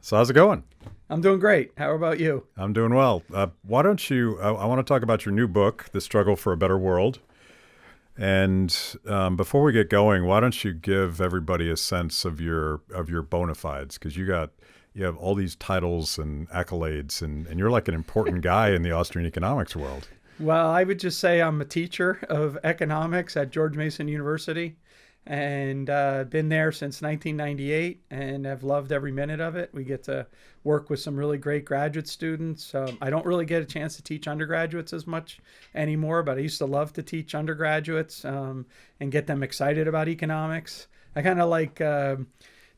So how's it going? I'm doing great. How about you? I'm doing well. Why don't you? I want to talk about your new book, "The Struggle for a Better World." And before we get going, why don't you give everybody a sense of your bona fides? Because you have all these titles and accolades, and you're like an important guy in the Austrian economics world. Well, I would just say I'm a teacher of economics at George Mason University and been there since 1998 and have loved every minute of it. We get to work with some really great graduate students. I don't really get a chance to teach undergraduates as much anymore, but I used to love to teach undergraduates and get them excited about economics. I kind of like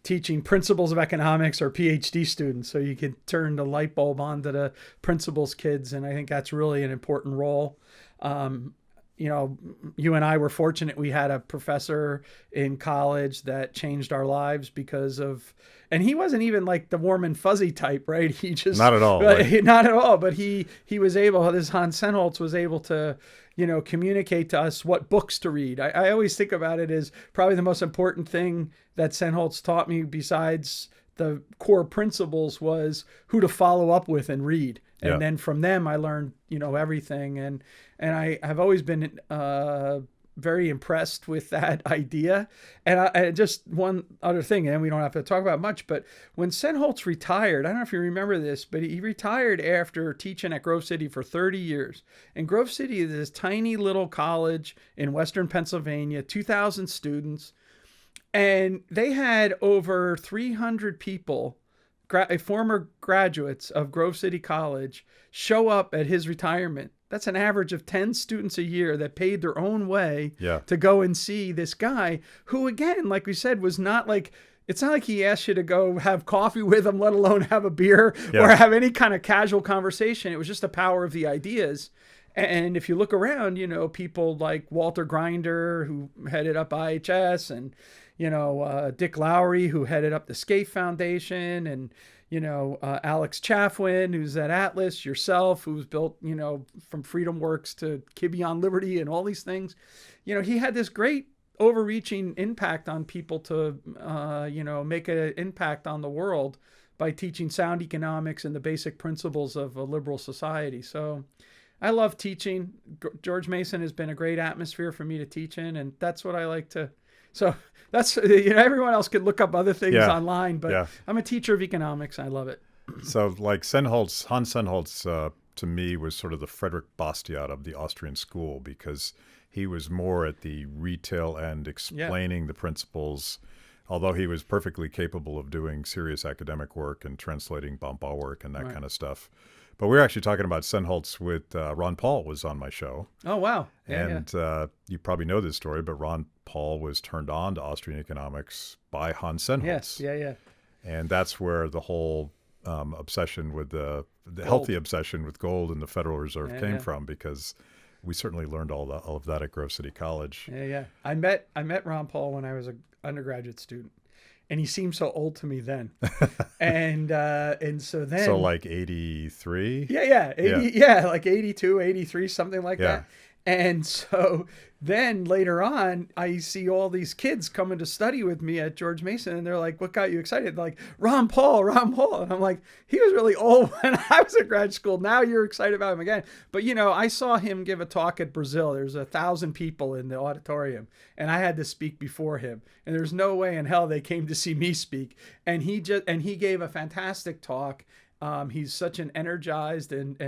teaching principles of economics or PhD students, so you could turn the light bulb on to the principles kids, and I think that's really an important role. You and I were fortunate. We had a professor in college that changed our lives because of, and he wasn't even like the warm and fuzzy type, right? He just Not at all. not at all. But he was able. This Hans Sennholz was able to, communicate to us what books to read. I always think about it as probably the most important thing that Sennholz taught me, besides the core principles, was who to follow up with and read. And then from them, I learned, everything. And I have always been very impressed with that idea. And I just one other thing, and we don't have to talk about much, but when Sennholz retired, I don't know if you remember this, but he retired after teaching at Grove City for 30 years. And Grove City is this tiny little college in Western Pennsylvania, 2,000 students. And they had over 300 people, former graduates of Grove City College, show up at his retirement. That's an average of 10 students a year that paid their own way to go and see this guy who, again, like we said, was not like, it's not like he asked you to go have coffee with him, let alone have a beer or have any kind of casual conversation. It was just the power of the ideas. And if you look around, people like Walter Grinder, who headed up IHS, and Dick Lowry, who headed up the Scaife Foundation, and Alex Chaffwin, who's at Atlas, yourself, who's built from Freedom Works to Kibbe on Liberty and all these things. He had this great overreaching impact on people to make an impact on the world by teaching sound economics and the basic principles of a liberal society. So I love teaching. George Mason has been a great atmosphere for me to teach in, and that's what I like to. So that's, everyone else could look up other things online, but I'm a teacher of economics. I love it. So like Hans Sennholz, to me, was sort of the Frederick Bastiat of the Austrian school, because he was more at the retail end, explaining the principles, although he was perfectly capable of doing serious academic work and translating Bombal work and that kind of stuff. But we were actually talking about Sennholz with Ron Paul was on my show. Oh, wow. You probably know this story, but Ron Paul was turned on to Austrian economics by Hans Sennholz. Yes, And that's where the whole obsession with the healthy obsession with gold and the Federal Reserve came from, because we certainly learned all of that at Grove City College. I met Ron Paul when I was an undergraduate student. And he seemed so old to me then. and so then... So like 83? Like 82, 83, something like that. And so then later on, I see all these kids coming to study with me at George Mason, and they're like, what got you excited? They're like, Ron Paul. And I'm like, he was really old when I was at grad school. Now you're excited about him again. But, I saw him give a talk at Brazil. There's 1,000 people in the auditorium, and I had to speak before him. And there's no way in hell they came to see me speak. And he gave a fantastic talk. He's such an energized and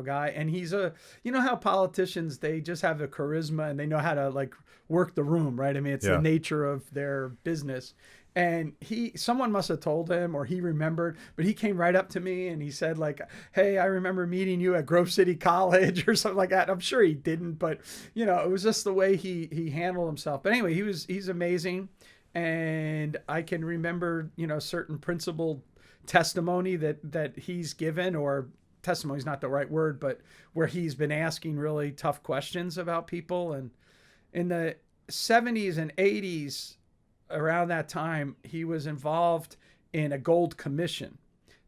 guy, and he's how politicians, they just have the charisma and they know how to like work the room, right? I mean, it's the nature of their business. And someone must have told him, or he remembered, but he came right up to me and he said like, hey, I remember meeting you at Grove City College or something like that. I'm sure he didn't, but it was just the way he handled himself. But anyway, he's amazing. And I can remember, certain principled testimony that he's given, or testimony is not the right word, but where he's been asking really tough questions about people. And in the 70s and 80s, around that time, he was involved in a gold commission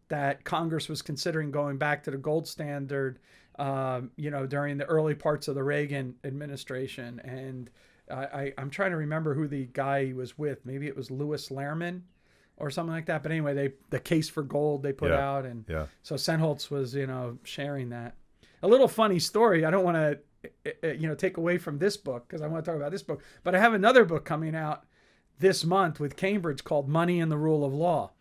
that Congress was considering going back to the gold standard, during the early parts of the Reagan administration. And I'm trying to remember who the guy he was with. Maybe it was Louis Lehrman. or something like that. But anyway, the Case for Gold they put out, and so Sennholz was sharing that. A little funny story. I don't want to take away from this book because I want to talk about this book, but I have another book coming out this month with Cambridge called Money and the Rule of Law.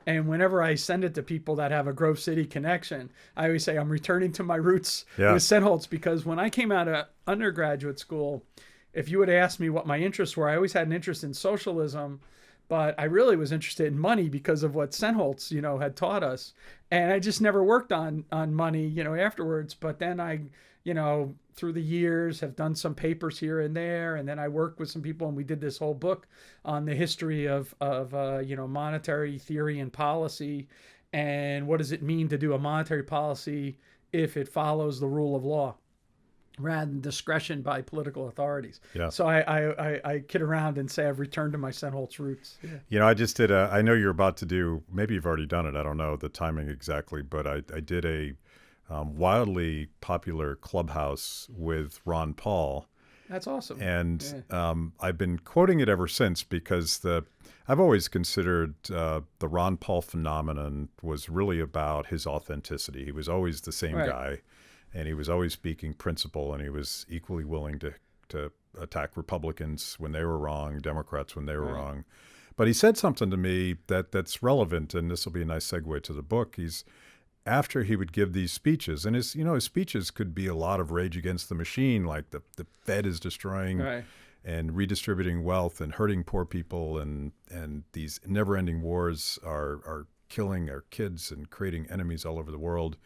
And whenever I send it to people that have a Grove City connection, I always say I'm returning to my roots with Sennholz, because when I came out of undergraduate school, if you would ask me what my interests were, I always had an interest in socialism, but I really was interested in money because of what Sennholz, had taught us. And I just never worked on money, afterwards. But then I, through the years have done some papers here and there. And then I worked with some people and we did this whole book on the history of monetary theory and policy. And what does it mean to do a monetary policy if it follows the rule of law rather than discretion by political authorities. Yeah. So I kid around and say I've returned to my Sennholz roots. Yeah. I just did I know you're about to do, maybe you've already done it, I don't know the timing exactly, but I did a wildly popular Clubhouse with Ron Paul. That's awesome. And I've been quoting it ever since because I've always considered the Ron Paul phenomenon was really about his authenticity. He was always the same guy. And he was always speaking principle, and he was equally willing to attack Republicans when they were wrong, Democrats when they were wrong. But he said something to me that's relevant, and this will be a nice segue to the book. After he would give these speeches, and his speeches could be a lot of rage against the machine, like the Fed is destroying and redistributing wealth and hurting poor people, and these never-ending wars are killing our kids and creating enemies all over the world.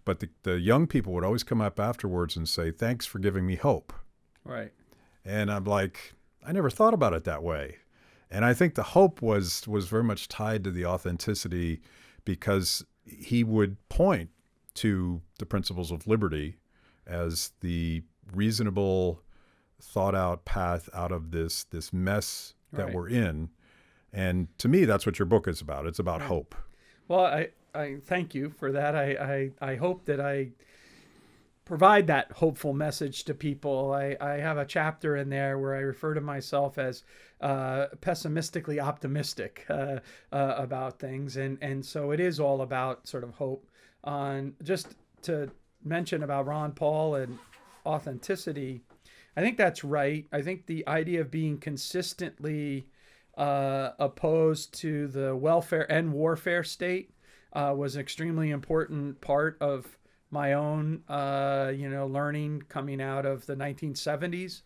But the young people would always come up afterwards and say, "Thanks for giving me hope." Right. And I'm like, I never thought about it that way. And I think the hope was very much tied to the authenticity, because he would point to the principles of liberty as the reasonable, thought out path out of this mess that we're in. And to me, that's what your book is about. It's about hope. Well, I thank you for that. I hope that I provide that hopeful message to people. I have a chapter in there where I refer to myself as pessimistically optimistic about things. And so it is all about sort of hope. Just to mention about Ron Paul and authenticity, I think that's right. I think the idea of being consistently opposed to the welfare and warfare state was an extremely important part of my own, learning coming out of the 1970s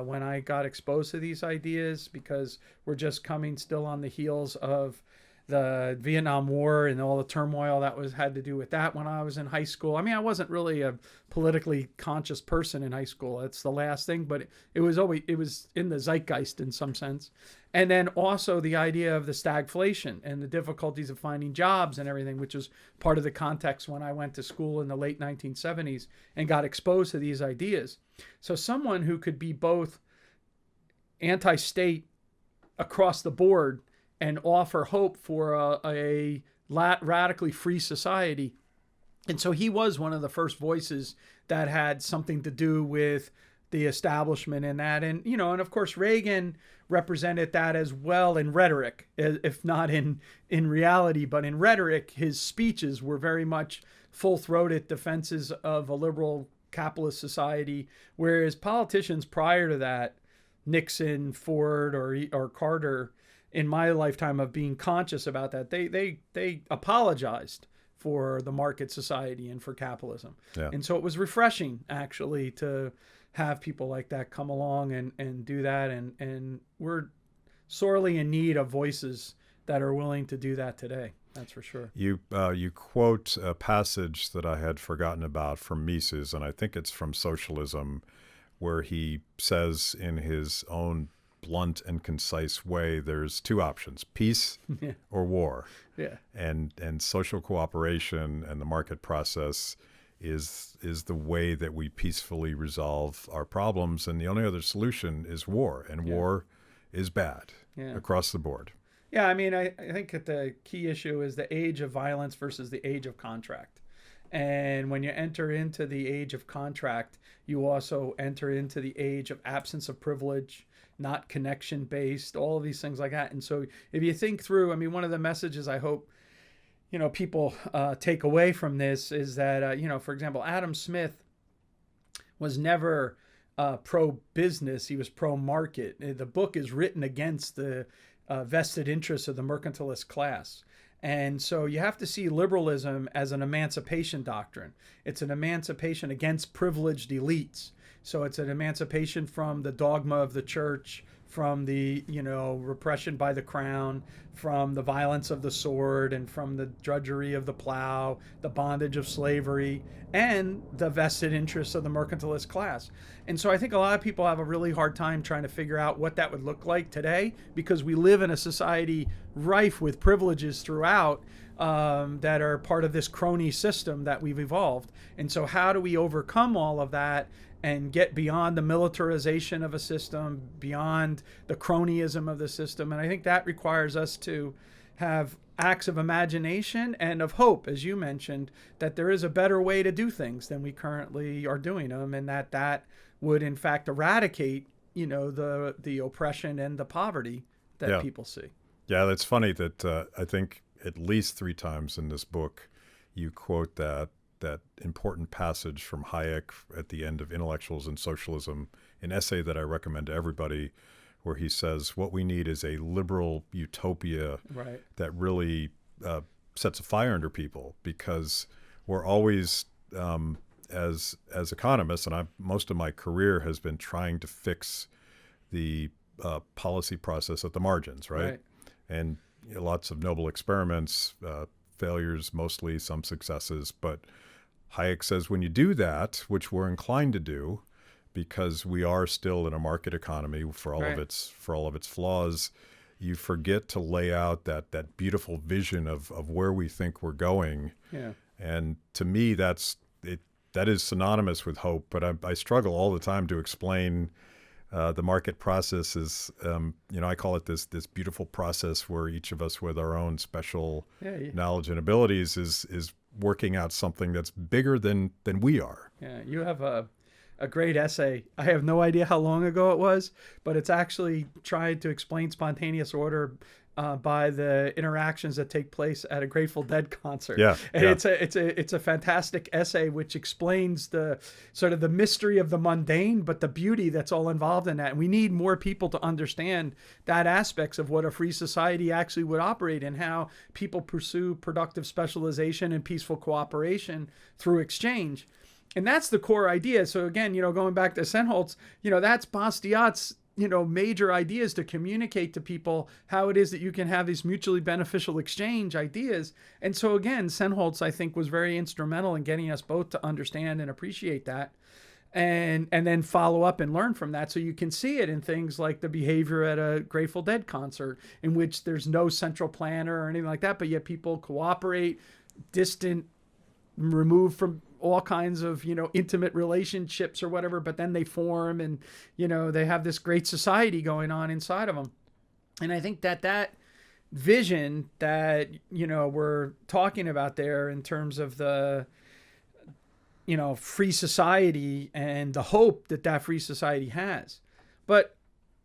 when I got exposed to these ideas, because we're just coming still on the heels of the Vietnam War and all the turmoil that had to do with that when I was in high school. I mean, I wasn't really a politically conscious person in high school. It's the last thing, but it was in the zeitgeist in some sense. And then also the idea of the stagflation and the difficulties of finding jobs and everything, which was part of the context when I went to school in the late 1970s and got exposed to these ideas. So someone who could be both anti-state across the board and offer hope for a radically free society. And so he was one of the first voices that had something to do with the establishment in that. And, and of course, Reagan represented that as well in rhetoric, if not in reality, but in rhetoric, his speeches were very much full-throated defenses of a liberal capitalist society, whereas politicians prior to that, Nixon, Ford, or Carter, in my lifetime of being conscious about that, they apologized for the market society and for capitalism. Yeah. And so it was refreshing, actually, to have people like that come along and do that. And we're sorely in need of voices that are willing to do that today. That's for sure. You quote a passage that I had forgotten about from Mises, and I think it's from Socialism, where he says in his own blunt and concise way, there's two options: peace or war. Yeah. And social cooperation and the market process is the way that we peacefully resolve our problems. And the only other solution is war, and war is bad across the board. Yeah, I mean, I think that the key issue is the age of violence versus the age of contract. And when you enter into the age of contract, you also enter into the age of absence of privilege not connection based, all of these things like that. And so if you think through, I mean, one of the messages I hope, people take away from this is that, for example, Adam Smith was never pro-business. He was pro-market. The book is written against the vested interests of the mercantilist class. And so you have to see liberalism as an emancipation doctrine. It's an emancipation against privileged elites. So it's an emancipation from the dogma of the church, from the, repression by the crown, from the violence of the sword, and from the drudgery of the plow, the bondage of slavery, and the vested interests of the mercantilist class. And so I think a lot of people have a really hard time trying to figure out what that would look like today, because we live in a society rife with privileges throughout that are part of this crony system that we've evolved. And so how do we overcome all of that and get beyond the militarization of a system, beyond the cronyism of the system? And I think that requires us to have acts of imagination and of hope, as you mentioned, that there is a better way to do things than we currently are doing them, and that would in fact eradicate, the oppression and the poverty that people see. Yeah, that's funny that I think at least 3 times in this book you quote that important passage from Hayek at the end of Intellectuals and Socialism, an essay that I recommend to everybody, where he says what we need is a liberal utopia that really sets a fire under people, because we're always, as economists, and most of my career has been trying to fix the policy process at the margins, right? And lots of noble experiments, failures mostly, some successes, but Hayek says when you do that, which we're inclined to do, because we are still in a market economy for all of its flaws, you forget to lay out that beautiful vision of where we think we're going. Yeah. And to me, that is synonymous with hope. But I struggle all the time to explain the market process is, I call it this beautiful process where each of us with our own special knowledge and abilities is working out something that's bigger than we are. Yeah, you have a great essay. I have no idea how long ago it was, but it's actually tried to explain spontaneous order by the interactions that take place at a Grateful Dead concert. And it's a fantastic essay which explains the sort of the mystery of the mundane, but the beauty that's all involved in that. And we need more people to understand that aspects of what a free society actually would operate, and how people pursue productive specialization and peaceful cooperation through exchange. And that's the core idea. So again, going back to Sennholz, that's Bastiat's major ideas to communicate to people how it is that you can have these mutually beneficial exchange ideas. And so again, Sennholz, I think, was very instrumental in getting us both to understand and appreciate that, and then follow up and learn from that. So you can see it in things like the behavior at a Grateful Dead concert, in which there's no central planner or anything like that, but yet people cooperate, distant, removed from all kinds of, intimate relationships or whatever, but then they form and, they have this great society going on inside of them. And I think that vision that, we're talking about there in terms of the, free society and the hope that free society has. But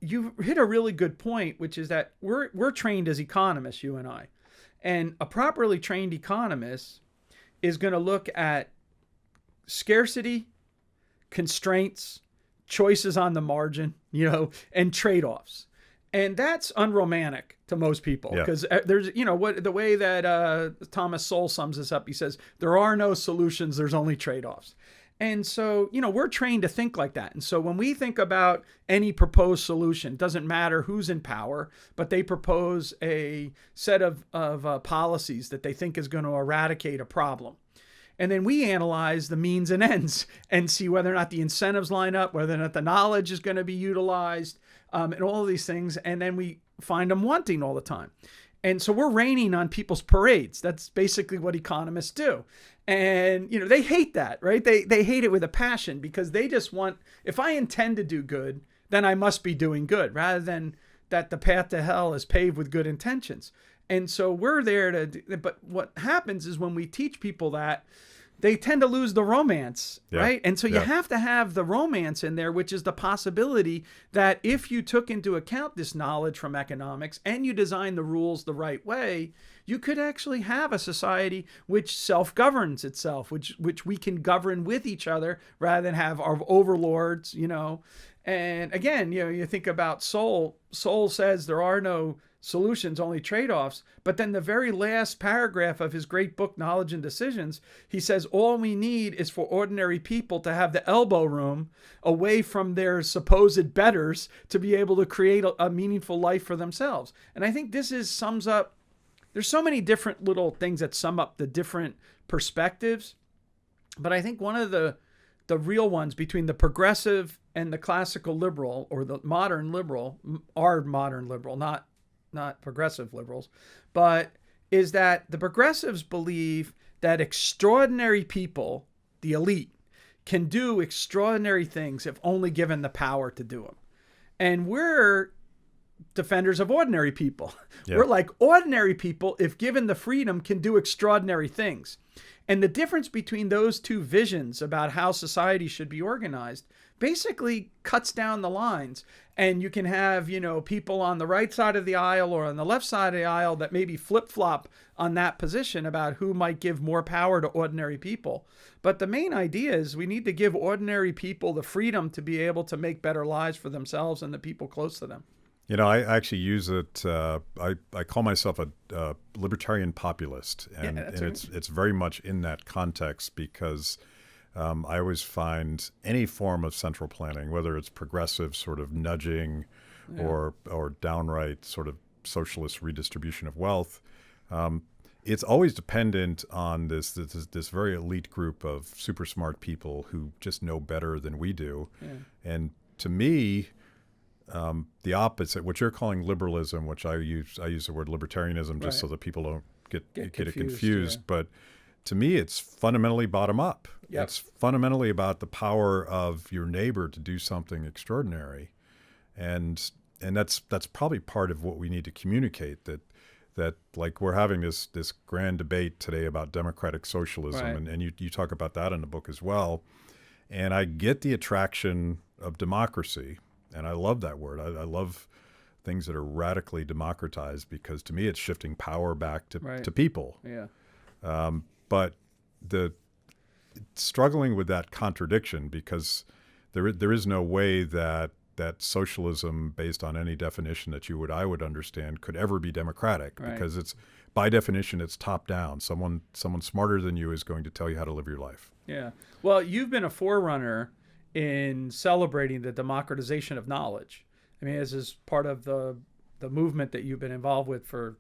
you hit a really good point, which is that we're trained as economists, you and I, and a properly trained economist is going to look at scarcity, constraints, choices on the margin, and trade-offs. And that's unromantic to most people, because there's, the way that Thomas Sowell sums this up, he says, there are no solutions, there's only trade-offs. And so, we're trained to think like that. And so when we think about any proposed solution, it doesn't matter who's in power, but they propose a set of policies that they think is going to eradicate a problem. And then we analyze the means and ends and see whether or not the incentives line up, whether or not the knowledge is going to be utilized, and all of these things. And then we find them wanting all the time. And so we're raining on people's parades. That's basically what economists do. And, they hate that, right? They hate it with a passion, because they just want, if I intend to do good, then I must be doing good, rather than that the path to hell is paved with good intentions. And so we're there but what happens is when we teach people that, they tend to lose the romance, Yeah. right? And so you Yeah. have to have the romance in there, which is the possibility that if you took into account this knowledge from economics and you design the rules the right way, you could actually have a society which self-governs itself, which we can govern with each other rather than have our overlords, you know. And again, you know, you think about Soul. Soul says there are no solutions, only trade-offs. But then the very last paragraph of his great book, Knowledge and Decisions, he says all we need is for ordinary people to have the elbow room away from their supposed betters to be able to create a meaningful life for themselves. And I think this sums up, there's so many different little things that sum up the different perspectives. But I think one of the real ones between the progressive and the classical liberal, or the modern liberal, our modern liberal, not progressive liberals, but is that the progressives believe that extraordinary people, the elite, can do extraordinary things if only given the power to do them. And we're defenders of ordinary people. Yeah. We're like, ordinary people, if given the freedom, can do extraordinary things. And the difference between those two visions about how society should be organized basically cuts down the lines. And you can have, you know, people on the right side of the aisle or on the left side of the aisle that maybe flip-flop on that position about who might give more power to ordinary people. But the main idea is we need to give ordinary people the freedom to be able to make better lives for themselves and the people close to them. You know, I actually use it. I call myself a libertarian populist, and it's very much in that context because I always find any form of central planning, whether it's progressive sort of nudging or downright sort of socialist redistribution of wealth, it's always dependent on this very elite group of super smart people who just know better than we do. Yeah. And to me, the opposite, what you're calling liberalism, which I use the word libertarianism just so that people don't get it confused. Yeah. But to me, it's fundamentally bottom up. Yep. It's fundamentally about the power of your neighbor to do something extraordinary, and that's probably part of what we need to communicate. That like we're having this grand debate today about democratic socialism, and you talk about that in the book as well. And I get the attraction of democracy. And I love that word. I love things that are radically democratized because to me it's shifting power back to people. Yeah. But the struggling with that contradiction because there is no way that socialism based on any definition that I would understand could ever be democratic because it's by definition it's top down. Someone smarter than you is going to tell you how to live your life. Yeah. Well, you've been a forerunner in celebrating the democratization of knowledge. I mean, this is part of the movement that you've been involved with for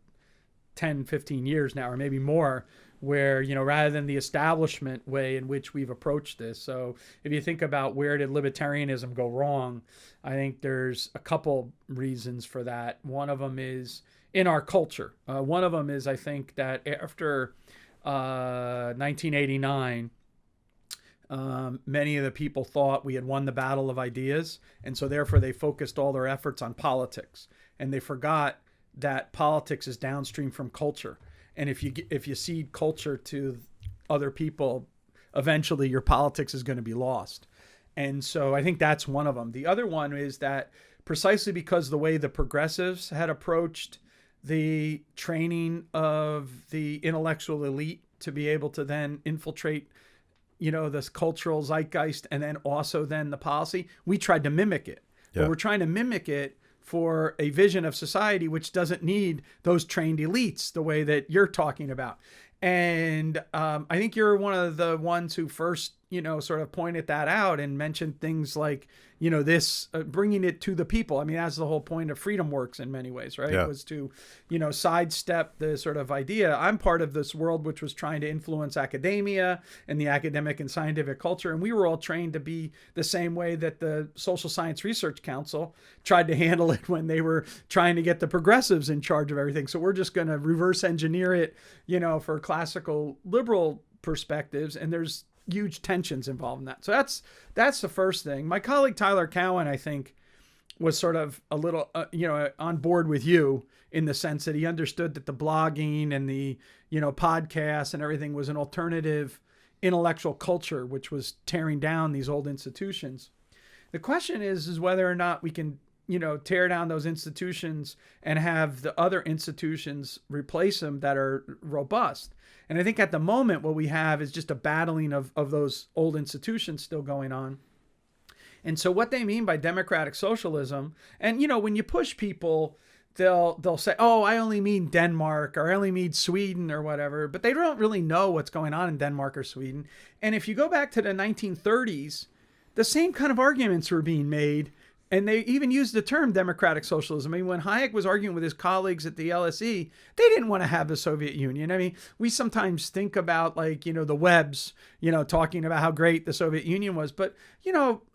10, 15 years now, or maybe more, where, you know, rather than the establishment way in which we've approached this. So if you think about where did libertarianism go wrong, I think there's a couple reasons for that. One of them is in our culture. One of them is, I think, that after 1989, many of the people thought we had won the battle of ideas, and so therefore they focused all their efforts on politics, and they forgot that politics is downstream from culture. And if you cede culture to other people, eventually your politics is going to be lost. And so I think that's one of them. The other one is that precisely because the way the progressives had approached the training of the intellectual elite to be able to then infiltrate, you know, this cultural zeitgeist and then also then the policy, we tried to mimic it. Yeah. But we're trying to mimic it for a vision of society which doesn't need those trained elites the way that you're talking about. And I think you're one of the ones who first, you know, sort of pointed that out and mentioned things like, you know, this bringing it to the people. I mean, that's the whole point of Freedom Works in many ways, right? Yeah. It was to, you know, sidestep the sort of idea. I'm part of this world which was trying to influence academia and the academic and scientific culture. And we were all trained to be the same way that the Social Science Research Council tried to handle it when they were trying to get the progressives in charge of everything. So we're just going to reverse engineer it, you know, for classical liberal perspectives. And there's huge tensions involved in that. So that's the first thing. My colleague Tyler Cowen, I think, was sort of a little, you know, on board with you in the sense that he understood that the blogging and the, you know, podcasts and everything was an alternative intellectual culture, which was tearing down these old institutions. The question is whether or not we can, tear down those institutions and have the other institutions replace them that are robust. And I think at the moment, what we have is just a battling of those old institutions still going on. And so what they mean by democratic socialism, and, when you push people, they'll say, oh, I only mean Denmark, or I only mean Sweden or whatever, but they don't really know what's going on in Denmark or Sweden. And if you go back to the 1930s, the same kind of arguments were being made, and they even used the term democratic socialism. I mean, when Hayek was arguing with his colleagues at the LSE, they didn't want to have the Soviet Union. I mean, we sometimes think about the Webbs, talking about how great the Soviet Union was, but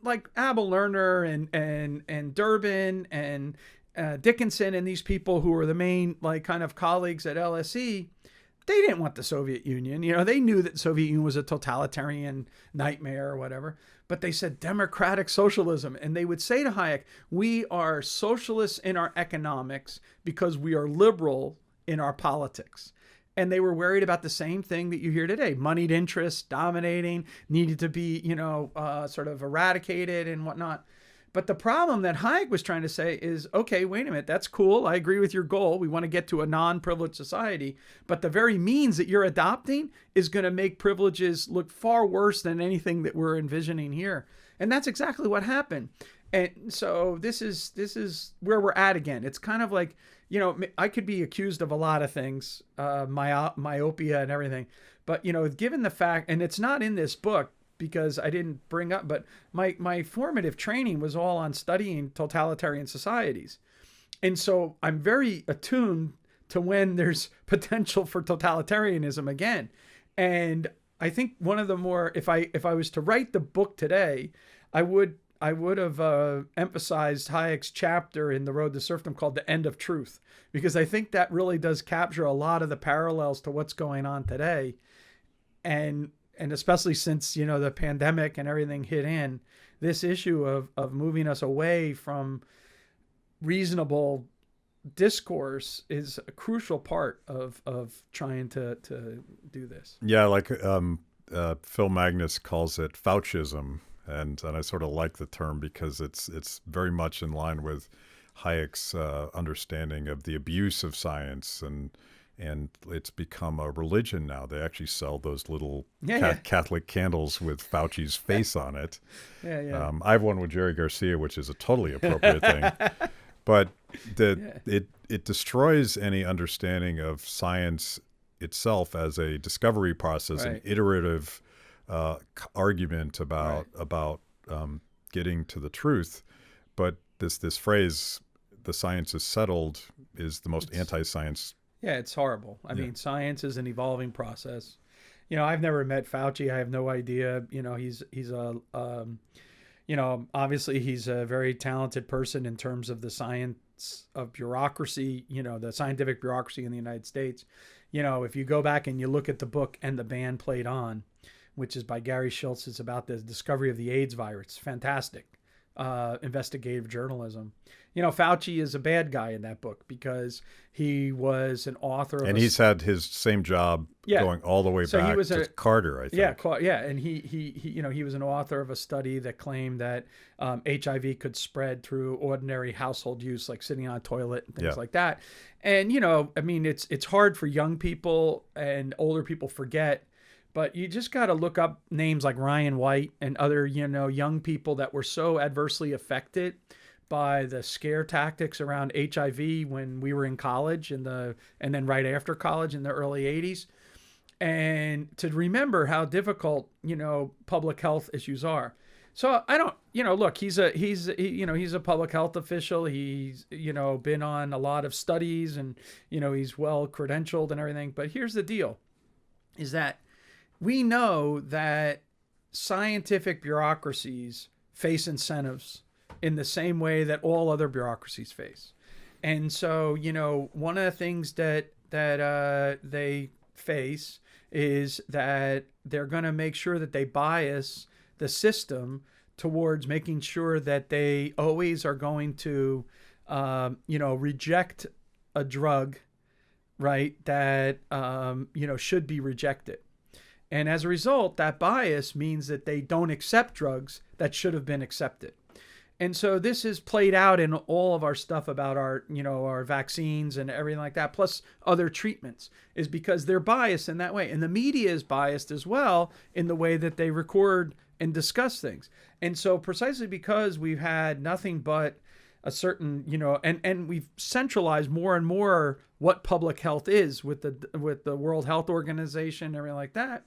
like Abel Lerner and Durbin and Dickinson and these people who were the main kind of colleagues at LSE, they didn't want the Soviet Union. They knew that the Soviet Union was a totalitarian nightmare or whatever, but they said democratic socialism. And they would say to Hayek, we are socialists in our economics because we are liberal in our politics. And they were worried about the same thing that you hear today. Moneyed interests dominating, needed to be, sort of eradicated and whatnot. But the problem that Hayek was trying to say is, okay, wait a minute, that's cool. I agree with your goal. We want to get to a non-privileged society. But the very means that you're adopting is going to make privileges look far worse than anything that we're envisioning here. And that's exactly what happened. And so this is where we're at again. It's kind of like, I could be accused of a lot of things, myopia and everything. But, given the fact, and it's not in this book, because I didn't bring up, but my formative training was all on studying totalitarian societies. And so I'm very attuned to when there's potential for totalitarianism again. And I think one of the more, if I was to write the book today, I would have emphasized Hayek's chapter in The Road to Serfdom called The End of Truth, because I think that really does capture a lot of the parallels to what's going on today. And especially since, the pandemic and everything hit in, this issue of moving us away from reasonable discourse is a crucial part of trying to do this. Yeah, like Phil Magnus calls it Faucism, and I sort of like the term because it's very much in line with Hayek's understanding of the abuse of science, and it's become a religion now. They actually sell those little Catholic candles with Fauci's face on it. I have one with Jerry Garcia, which is a totally appropriate thing. But it destroys any understanding of science itself as a discovery process, an iterative argument about getting to the truth. But this phrase, the science is settled, is the most anti-science. Yeah, it's horrible. I mean, science is an evolving process. I've never met Fauci. I have no idea. He's a, obviously he's a very talented person in terms of the science of bureaucracy, the scientific bureaucracy in the United States. If you go back and you look at the book And the Band Played On, which is by Gary Schultz, it's about the discovery of the AIDS virus. Fantastic investigative journalism. Fauci is a bad guy in that book because he was an author. And he's had his same job going all the way back to Carter, I think. And he was an author of a study that claimed that HIV could spread through ordinary household use, like sitting on a toilet and things like that. And, it's hard for young people, and older people forget. But you just got to look up names like Ryan White and other, young people that were so adversely affected by the scare tactics around HIV when we were in college and then right after college in the early 80s. And to remember how difficult, public health issues are. So I don't, look, he's a public health official. He's, been on a lot of studies and, he's well credentialed and everything. But here's the deal is that we know that scientific bureaucracies face incentives in the same way that all other bureaucracies face. And so, one of the things that they face is that they're going to make sure that they bias the system towards making sure that they always are going to, reject a drug, right, that, should be rejected. And as a result, that bias means that they don't accept drugs that should have been accepted. And so this is played out in all of our stuff about our, our vaccines and everything like that, plus other treatments, is because they're biased in that way. And the media is biased as well in the way that they record and discuss things. And so precisely because we've had nothing but a certain, and we've centralized more and more what public health is with the World Health Organization and everything like that.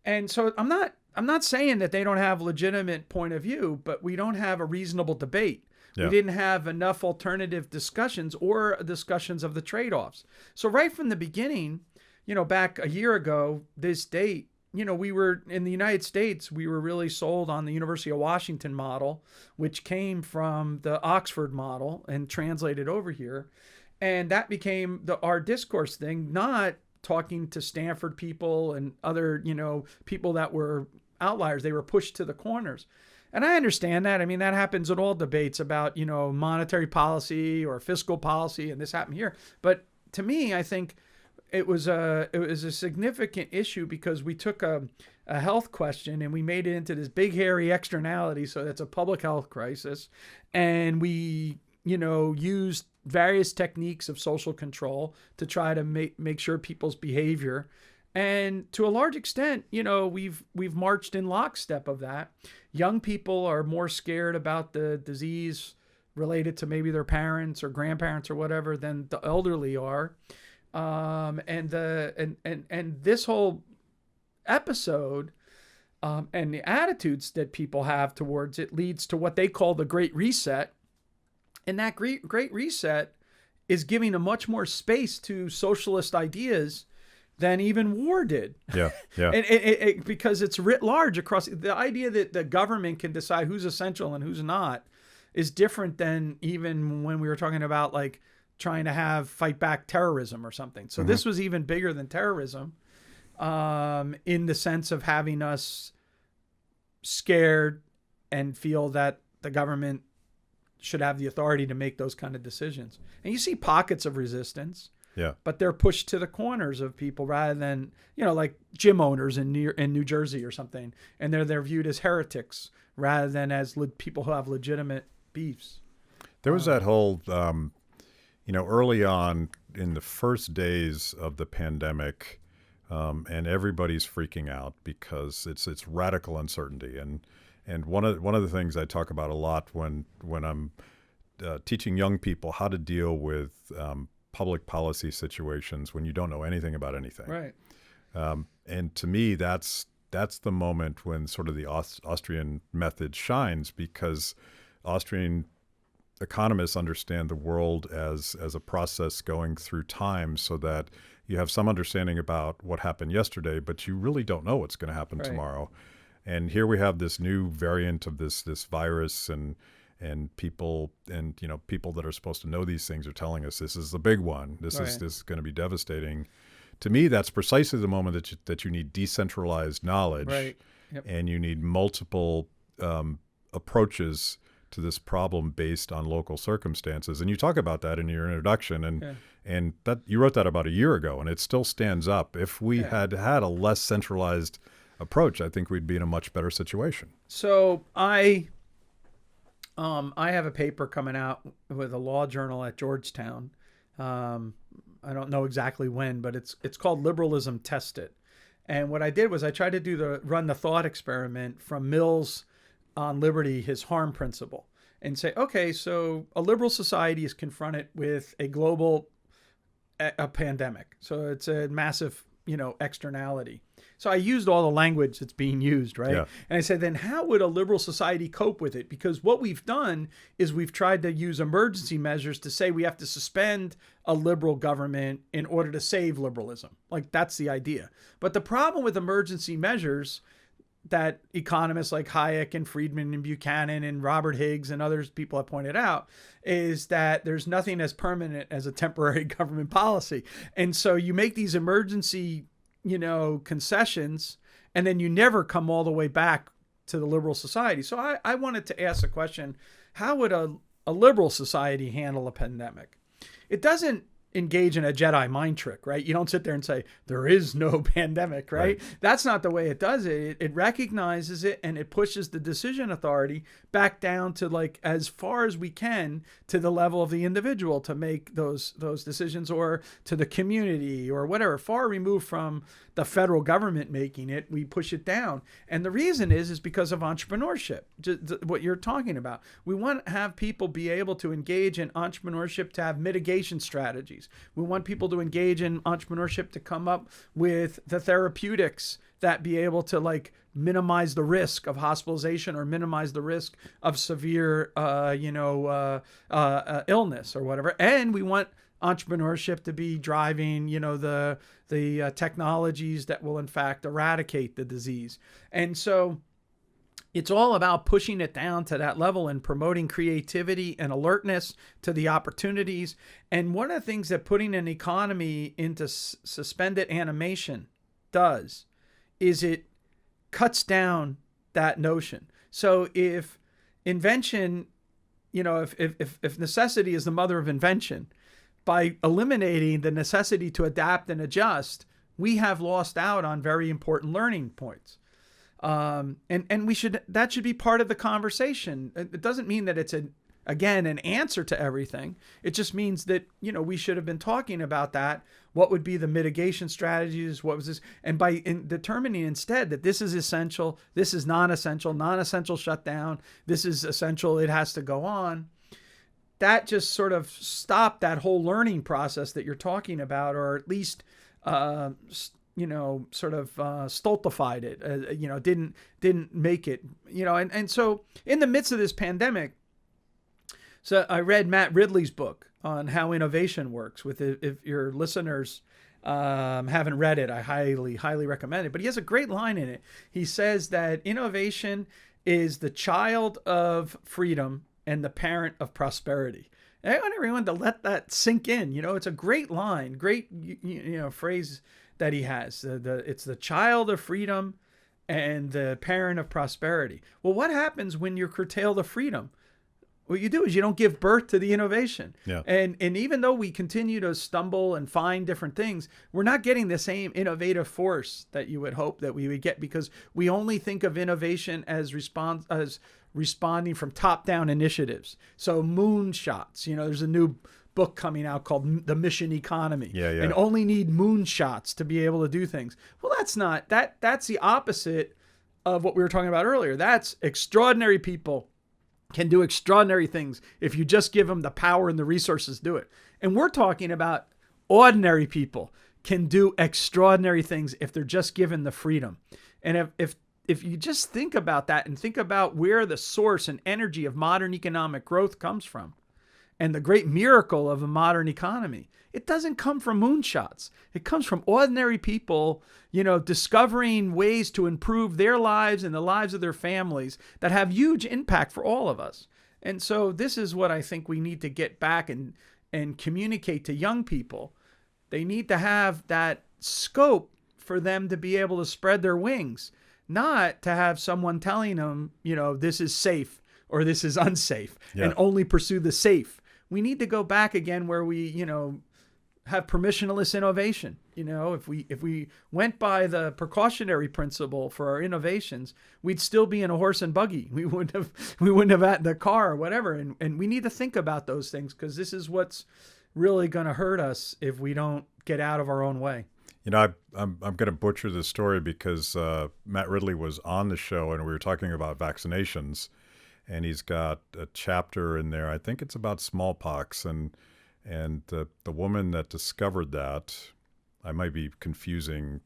And so I'm not saying that they don't have legitimate point of view, but we don't have a reasonable debate. Yeah. We didn't have enough alternative discussions or discussions of the trade-offs. So right from the beginning, back a year ago, this date, we were in the United States, we were really sold on the University of Washington model, which came from the Oxford model and translated over here. And that became our discourse thing, not talking to Stanford people and other, people that were outliers. They were pushed to the corners. And I understand that. I mean, that happens in all debates about, monetary policy or fiscal policy, and this happened here. But to me, I think it was a significant issue because we took a health question and we made it into this big, hairy externality. So that's a public health crisis. And we, used various techniques of social control to try to make sure people's behavior. And to a large extent, we've marched in lockstep of that. Young people are more scared about the disease related to maybe their parents or grandparents or whatever than the elderly are. And this whole episode and the attitudes that people have towards it leads to what they call the Great Reset. And that Great Reset is giving a much more space to socialist ideas than even war did. Yeah. And because it's writ large across the idea that the government can decide who's essential and who's not is different than even when we were talking about like trying to fight back terrorism or something. So this was even bigger than terrorism in the sense of having us scared and feel that the government should have the authority to make those kind of decisions. And you see pockets of resistance. Yeah. But they're pushed to the corners of people rather than, like gym owners in New Jersey or something. And they're viewed as heretics rather than as people who have legitimate beefs. There was that whole, early on in the first days of the pandemic, and everybody's freaking out because it's radical uncertainty. And one of the things I talk about a lot when I'm teaching young people how to deal with public policy situations when you don't know anything about anything. Right. And to me, that's the moment when sort of the Austrian method shines, because Austrian economists understand the world as a process going through time, so that you have some understanding about what happened yesterday, but you really don't know what's going to happen tomorrow. And here we have this new variant of this virus, and people that are supposed to know these things are telling us this is the big one. This is going to be devastating. To me, that's precisely the moment that you need decentralized knowledge, right. Yep. And you need multiple approaches to this problem based on local circumstances. And you talk about that in your introduction, and that you wrote that about a year ago, and it still stands up. If we had a less centralized approach, I think we'd be in a much better situation. So I have a paper coming out with a law journal at Georgetown. I don't know exactly when, but it's called Liberalism Tested. And what I did was I tried to run the thought experiment from Mill's on liberty, his harm principle, and say, okay, so a liberal society is confronted with a global pandemic. So it's a massive, externality. So I used all the language that's being used, right? Yeah. And I said, then how would a liberal society cope with it? Because what we've done is we've tried to use emergency measures to say we have to suspend a liberal government in order to save liberalism. Like, that's the idea. But the problem with emergency measures that economists like Hayek and Friedman and Buchanan and Robert Higgs and others people have pointed out is that there's nothing as permanent as a temporary government policy. And so you make these emergency, concessions, and then you never come all the way back to the liberal society. So I wanted to ask the question, how would a liberal society handle a pandemic? It doesn't engage in a Jedi mind trick, right? You don't sit there and say, there is no pandemic, right? That's not the way it does it. It recognizes it and it pushes the decision authority back down to like as far as we can to the level of the individual to make those decisions, or to the community or whatever, far removed from the federal government making it, we push it down. And the reason is because of entrepreneurship, just what you're talking about. We want to have people be able to engage in entrepreneurship, to have mitigation strategies. We want people to engage in entrepreneurship to come up with the therapeutics that be able to like minimize the risk of hospitalization or minimize the risk of severe, illness or whatever. And we want entrepreneurship to be driving, the technologies that will in fact eradicate the disease. And so it's all about pushing it down to that level and promoting creativity and alertness to the opportunities. And one of the things that putting an economy into suspended animation does is it cuts down that notion. So if invention, if necessity is the mother of invention, by eliminating the necessity to adapt and adjust, we have lost out on very important learning points. And that should be part of the conversation. It doesn't mean that it's an answer to everything. It just means that, we should have been talking about that. What would be the mitigation strategies? What was this? And by determining instead that this is essential, this is non-essential shut down, this is essential, it has to go on. That just sort of stopped that whole learning process that you're talking about, or at least, stultified it, didn't make it, and so in the midst of this pandemic, so I read Matt Ridley's book on how innovation works. If your listeners haven't read it, I highly recommend it. But he has a great line in it. He says that innovation is the child of freedom and the parent of prosperity. And I want everyone to let that sink in. It's a great line, great phrase that he has. It's the child of freedom and the parent of prosperity. Well, what happens when you curtail the freedom? What you do is you don't give birth to the innovation. Yeah. And even though we continue to stumble and find different things, we're not getting the same innovative force that you would hope that we would get, because we only think of innovation as responding from top-down initiatives. So moonshots, there's a new book coming out called The Mission Economy. Yeah. And only need moonshots to be able to do things. Well, that's the opposite of what we were talking about earlier. That's extraordinary people can do extraordinary things if you just give them the power and the resources to do it. And we're talking about ordinary people can do extraordinary things if they're just given the freedom. And if you just think about that and think about where the source and energy of modern economic growth comes from, and the great miracle of a modern economy, it doesn't come from moonshots. It comes from ordinary people, discovering ways to improve their lives and the lives of their families that have huge impact for all of us. And so this is what I think we need to get back and communicate to young people. They need to have that scope for them to be able to spread their wings, not to have someone telling them, this is safe or this is unsafe, and only pursue the safe. We need to go back again where we, have permissionless innovation. If we went by the precautionary principle for our innovations, we'd still be in a horse and buggy. We wouldn't have had the car or whatever. And we need to think about those things, because this is what's really going to hurt us if we don't get out of our own way. I'm going to butcher this story because Matt Ridley was on the show and we were talking about vaccinations, and he's got a chapter in there. I think it's about smallpox, and the woman that discovered that, I might be confusing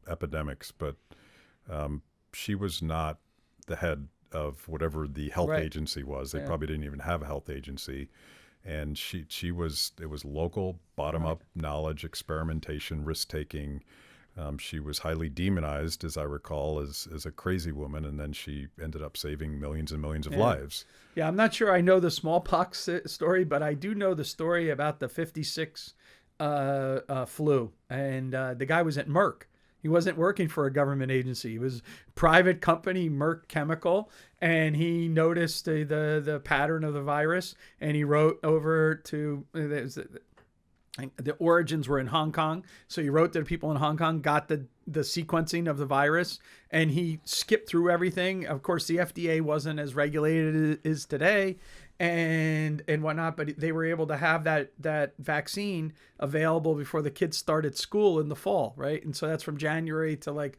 epidemics, but she was not the head of whatever the health agency was. They probably didn't even have a health agency. And it was local, bottom-up knowledge, experimentation, risk-taking. She was highly demonized, as I recall, as a crazy woman, and then she ended up saving millions and millions of lives. Yeah, I'm not sure I know the smallpox story, but I do know the story about the 56 flu. And the guy was at Merck. He wasn't working for a government agency. He was a private company, Merck Chemical, and he noticed the pattern of the virus, and he wrote over to The origins were in Hong Kong. So he wrote to the people in Hong Kong, got the sequencing of the virus, and he skipped through everything. Of course, the FDA wasn't as regulated as it is today and whatnot, but they were able to have that vaccine available before the kids started school in the fall, right? And so that's from January to like,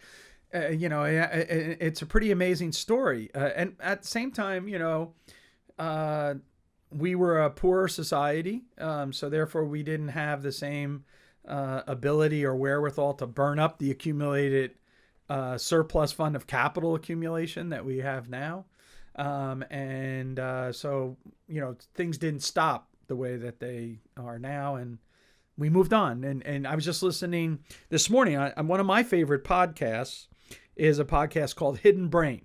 it's a pretty amazing story. And at the same time, we were a poorer society, so therefore we didn't have the same ability or wherewithal to burn up the accumulated surplus fund of capital accumulation that we have now. So, things didn't stop the way that they are now, and we moved on. And I was just listening this morning on one of my favorite podcasts is a podcast called Hidden Brain.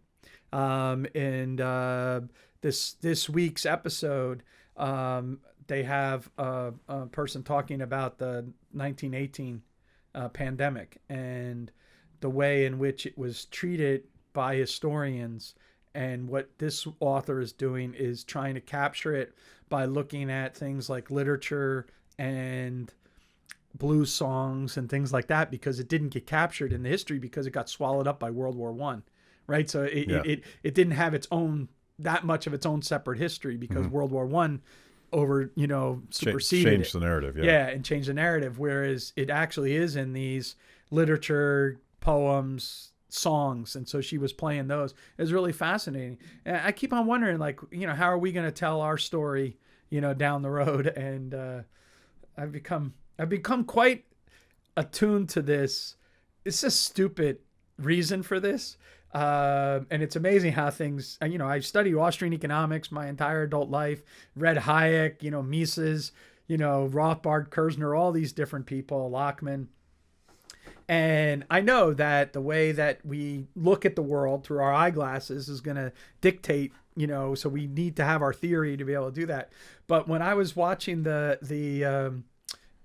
This week's episode, they have a person talking about the 1918 pandemic and the way in which it was treated by historians. And what this author is doing is trying to capture it by looking at things like literature and blues songs and things like that, because it didn't get captured in the history because it got swallowed up by World War I, right? So it didn't have that much of its own separate history because World War I superseded changed the narrative. And changed the narrative, whereas it actually is in these literature, poems, songs. And so she was playing those. It was really fascinating. And I keep on wondering, like, how are we going to tell our story, down the road? And I've become quite attuned to this. It's a stupid reason for this. And it's amazing how things, I studied Austrian economics my entire adult life, read Hayek, Mises, Rothbard, Kerzner, all these different people, Lachman. And I know that the way that we look at the world through our eyeglasses is going to dictate, so we need to have our theory to be able to do that. But when I was watching the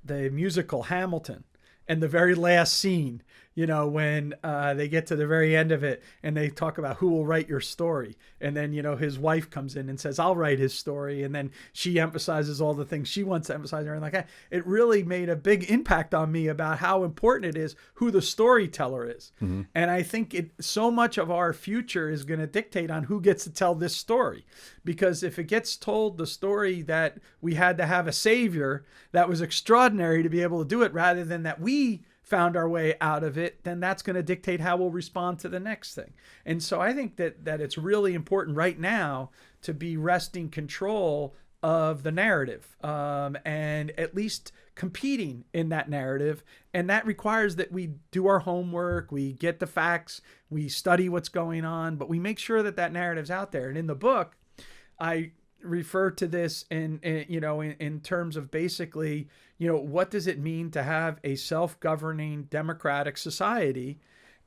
musical Hamilton and the very last scene, when they get to the very end of it and they talk about who will write your story. And then, his wife comes in and says, I'll write his story. And then she emphasizes all the things she wants to emphasize. And like that. It really made a big impact on me about how important it is who the storyteller is. Mm-hmm. And I think so much of our future is going to dictate on who gets to tell this story. Because if it gets told the story that we had to have a savior that was extraordinary to be able to do it rather than that we found our way out of it, then that's going to dictate how we'll respond to the next thing. And so I think that it's really important right now to be wresting control of the narrative and at least competing in that narrative. And that requires that we do our homework, we get the facts, we study what's going on, but we make sure that narrative's out there. And in the book, I refer to this in terms of basically, what does it mean to have a self-governing democratic society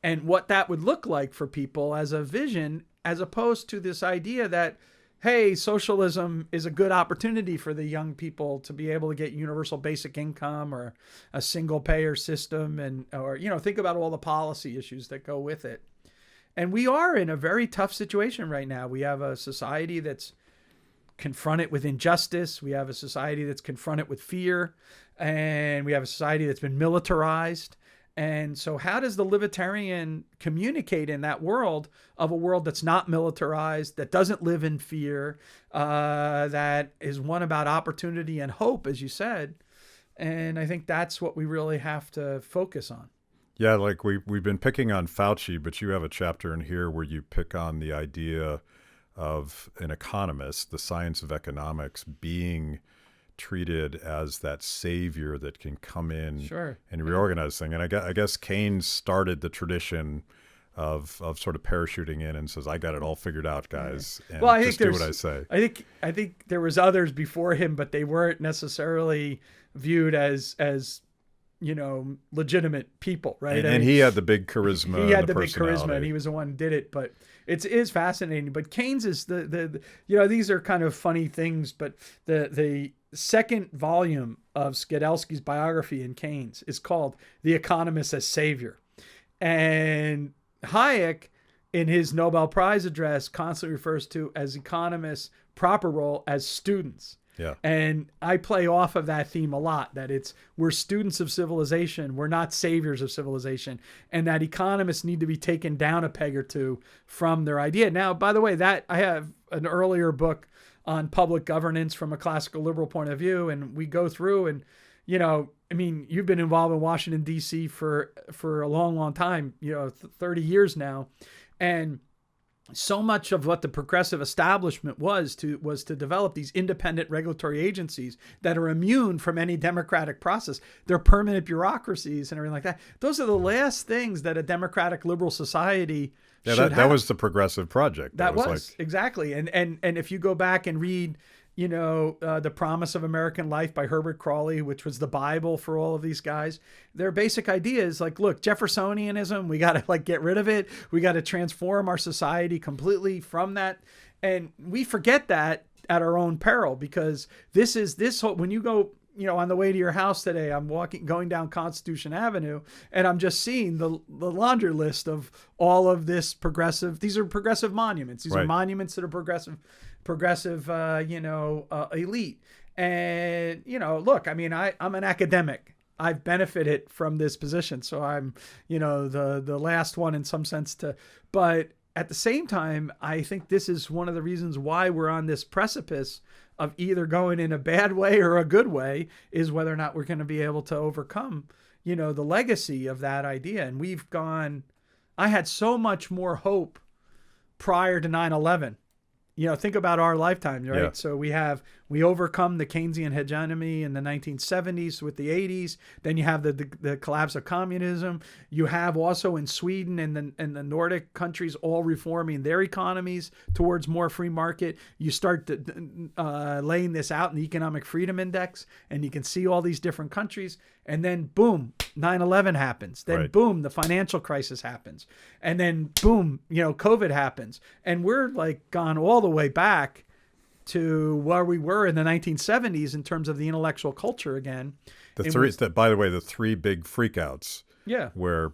and what that would look like for people as a vision, as opposed to this idea that, hey, socialism is a good opportunity for the young people to be able to get universal basic income or a single payer system or think about all the policy issues that go with it. And we are in a very tough situation right now. We have a society that's confronted with injustice. We have a society that's confronted with fear, and we have a society that's been militarized. And so how does the libertarian communicate in that world of a world that's not militarized, that doesn't live in fear, that is one about opportunity and hope, as you said? And I think that's what we really have to focus on. Yeah, like we've been picking on Fauci, but you have a chapter in here where you pick on the idea of an economist, the science of economics, being treated as that savior that can come in and reorganize things. And I guess Keynes started the tradition of sort of parachuting in and says, "I got it all figured out, guys, and just do what I say." I think there was others before him, but they weren't necessarily viewed as legitimate people, right? And he had the big charisma. He had the big charisma, and he was the one who did it. But it is fascinating. But Keynes is these are kind of funny things. But the second volume of Skidelsky's biography in Keynes is called "The Economist as Savior," and Hayek, in his Nobel Prize address, constantly refers to as economists' proper role as students. Yeah. And I play off of that theme a lot, that we're students of civilization. We're not saviors of civilization, and that economists need to be taken down a peg or two from their idea. Now, by the way, that I have an earlier book on public governance from a classical liberal point of view. And we go through and, I mean, you've been involved in Washington, D.C. for a long, long time, 30 years now. And so much of what the progressive establishment was to develop these independent regulatory agencies that are immune from any democratic process. They're permanent bureaucracies and everything like that. Those are the last things that a democratic liberal society should have. That was the progressive project. That was exactly. And if you go back and read, The Promise of American Life by Herbert Crawley, which was the Bible for all of these guys, their basic idea is like, look, Jeffersonianism, we got to get rid of it. We got to transform our society completely from that. And we forget that at our own peril, because when you go, on the way to your house today, I'm going down Constitution Avenue, and I'm just seeing the laundry list of all of this progressive. These are progressive monuments. These are monuments that are progressive, elite. And, look, I mean, I'm an academic. I've benefited from this position. So I'm, the last one in some sense but at the same time, I think this is one of the reasons why we're on this precipice of either going in a bad way or a good way, is whether or not we're going to be able to overcome, the legacy of that idea. And I had so much more hope prior to 9/11. Think about our lifetime, right? Yeah. So we overcome the Keynesian hegemony in the 1970s with the 80s. Then you have the collapse of communism. You have also in Sweden and the Nordic countries all reforming their economies towards more free market. You start laying this out in the Economic Freedom Index, and you can see all these different countries. And then boom, 9/11 happens. Then boom, the financial crisis happens. And then boom, COVID happens. And we're like gone all the way back to where we were in the 1970s in terms of the intellectual culture again. By the way, the three big freakouts. Yeah. Where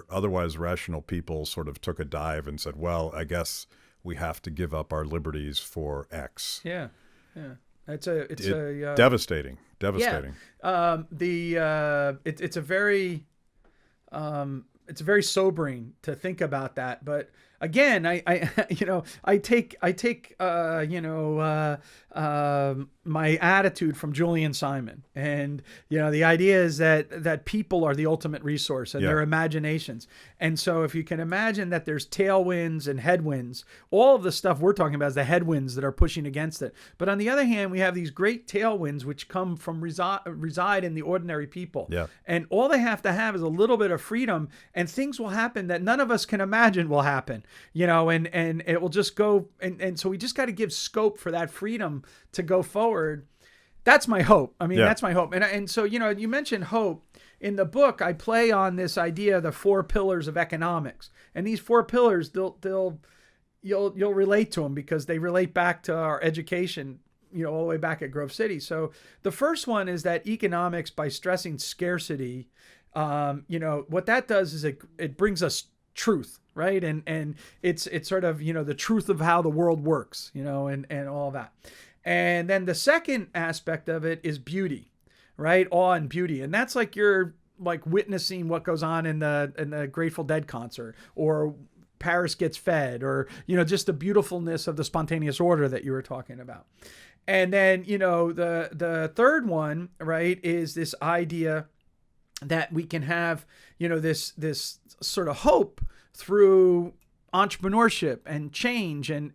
otherwise rational people sort of took a dive and said, well, I guess we have to give up our liberties for X. Yeah. Yeah. It's devastating. Yeah. It's a very sobering to think about that. But again, I take my attitude from Julian Simon, and the idea is that people are the ultimate resource, and their imaginations. And so if you can imagine that there's tailwinds and headwinds, all of the stuff we're talking about is the headwinds that are pushing against it. But on the other hand, we have these great tailwinds which come from reside in the ordinary people. Yeah. And all they have to have is a little bit of freedom, and things will happen that none of us can imagine will happen. And it will just go. And so we just got to give scope for that freedom to go forward. That's my hope. I mean, that's my hope. And so, you mentioned hope. In the book, I play on this idea, the 4 pillars of economics. And these 4 pillars, you'll relate to them because they relate back to our education, all the way back at Grove City. So the first one is that economics, by stressing scarcity, what that does is it brings us truth, right? And it's sort of, the truth of how the world works, and all that. And then the second aspect of it is beauty, right? Awe and beauty. And that's like you're like witnessing what goes on in the Grateful Dead concert, or Paris Gets Fed, or, just the beautifulness of the spontaneous order that you were talking about. And then, the third one, right, is this idea that we can have, this sort of hope through entrepreneurship and change and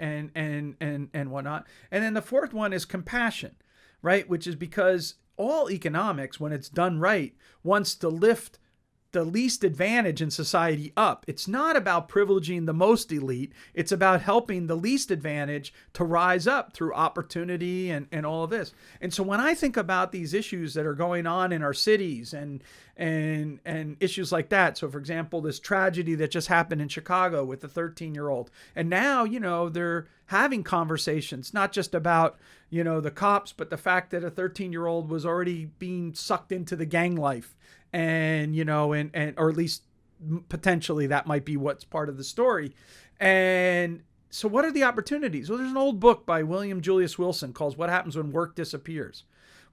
whatnot. And then the fourth one is compassion, right? Which is because all economics, when it's done right, wants to lift the least advantage in society up. It's not about privileging the most elite. It's about helping the least advantage to rise up through opportunity and all of this. And so when I think about these issues that are going on in our cities and issues like that. So for example, this tragedy that just happened in Chicago with the 13-year-old. And now, they're having conversations, not just about, the cops, but the fact that a 13-year-old was already being sucked into the gang life. And, or at least potentially that might be what's part of the story. And so what are the opportunities? Well, there's an old book by William Julius Wilson called What Happens When Work Disappears.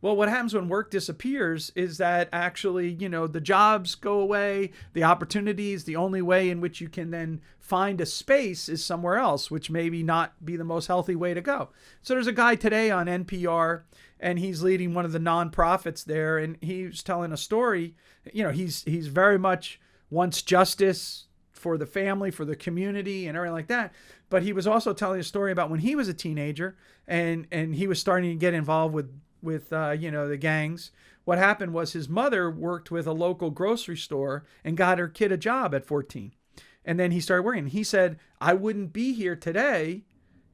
Well, what happens when work disappears is that actually, the jobs go away, the opportunities, the only way in which you can then find a space is somewhere else, which maybe not be the most healthy way to go. So there's a guy today on NPR, and he's leading one of the nonprofits there, and he's telling a story. He's very much wants justice for the family, for the community, and everything like that. But he was also telling a story about when he was a teenager, and he was starting to get involved with the gangs. What happened was his mother worked with a local grocery store and got her kid a job at 14. And then he started working. He said, I wouldn't be here today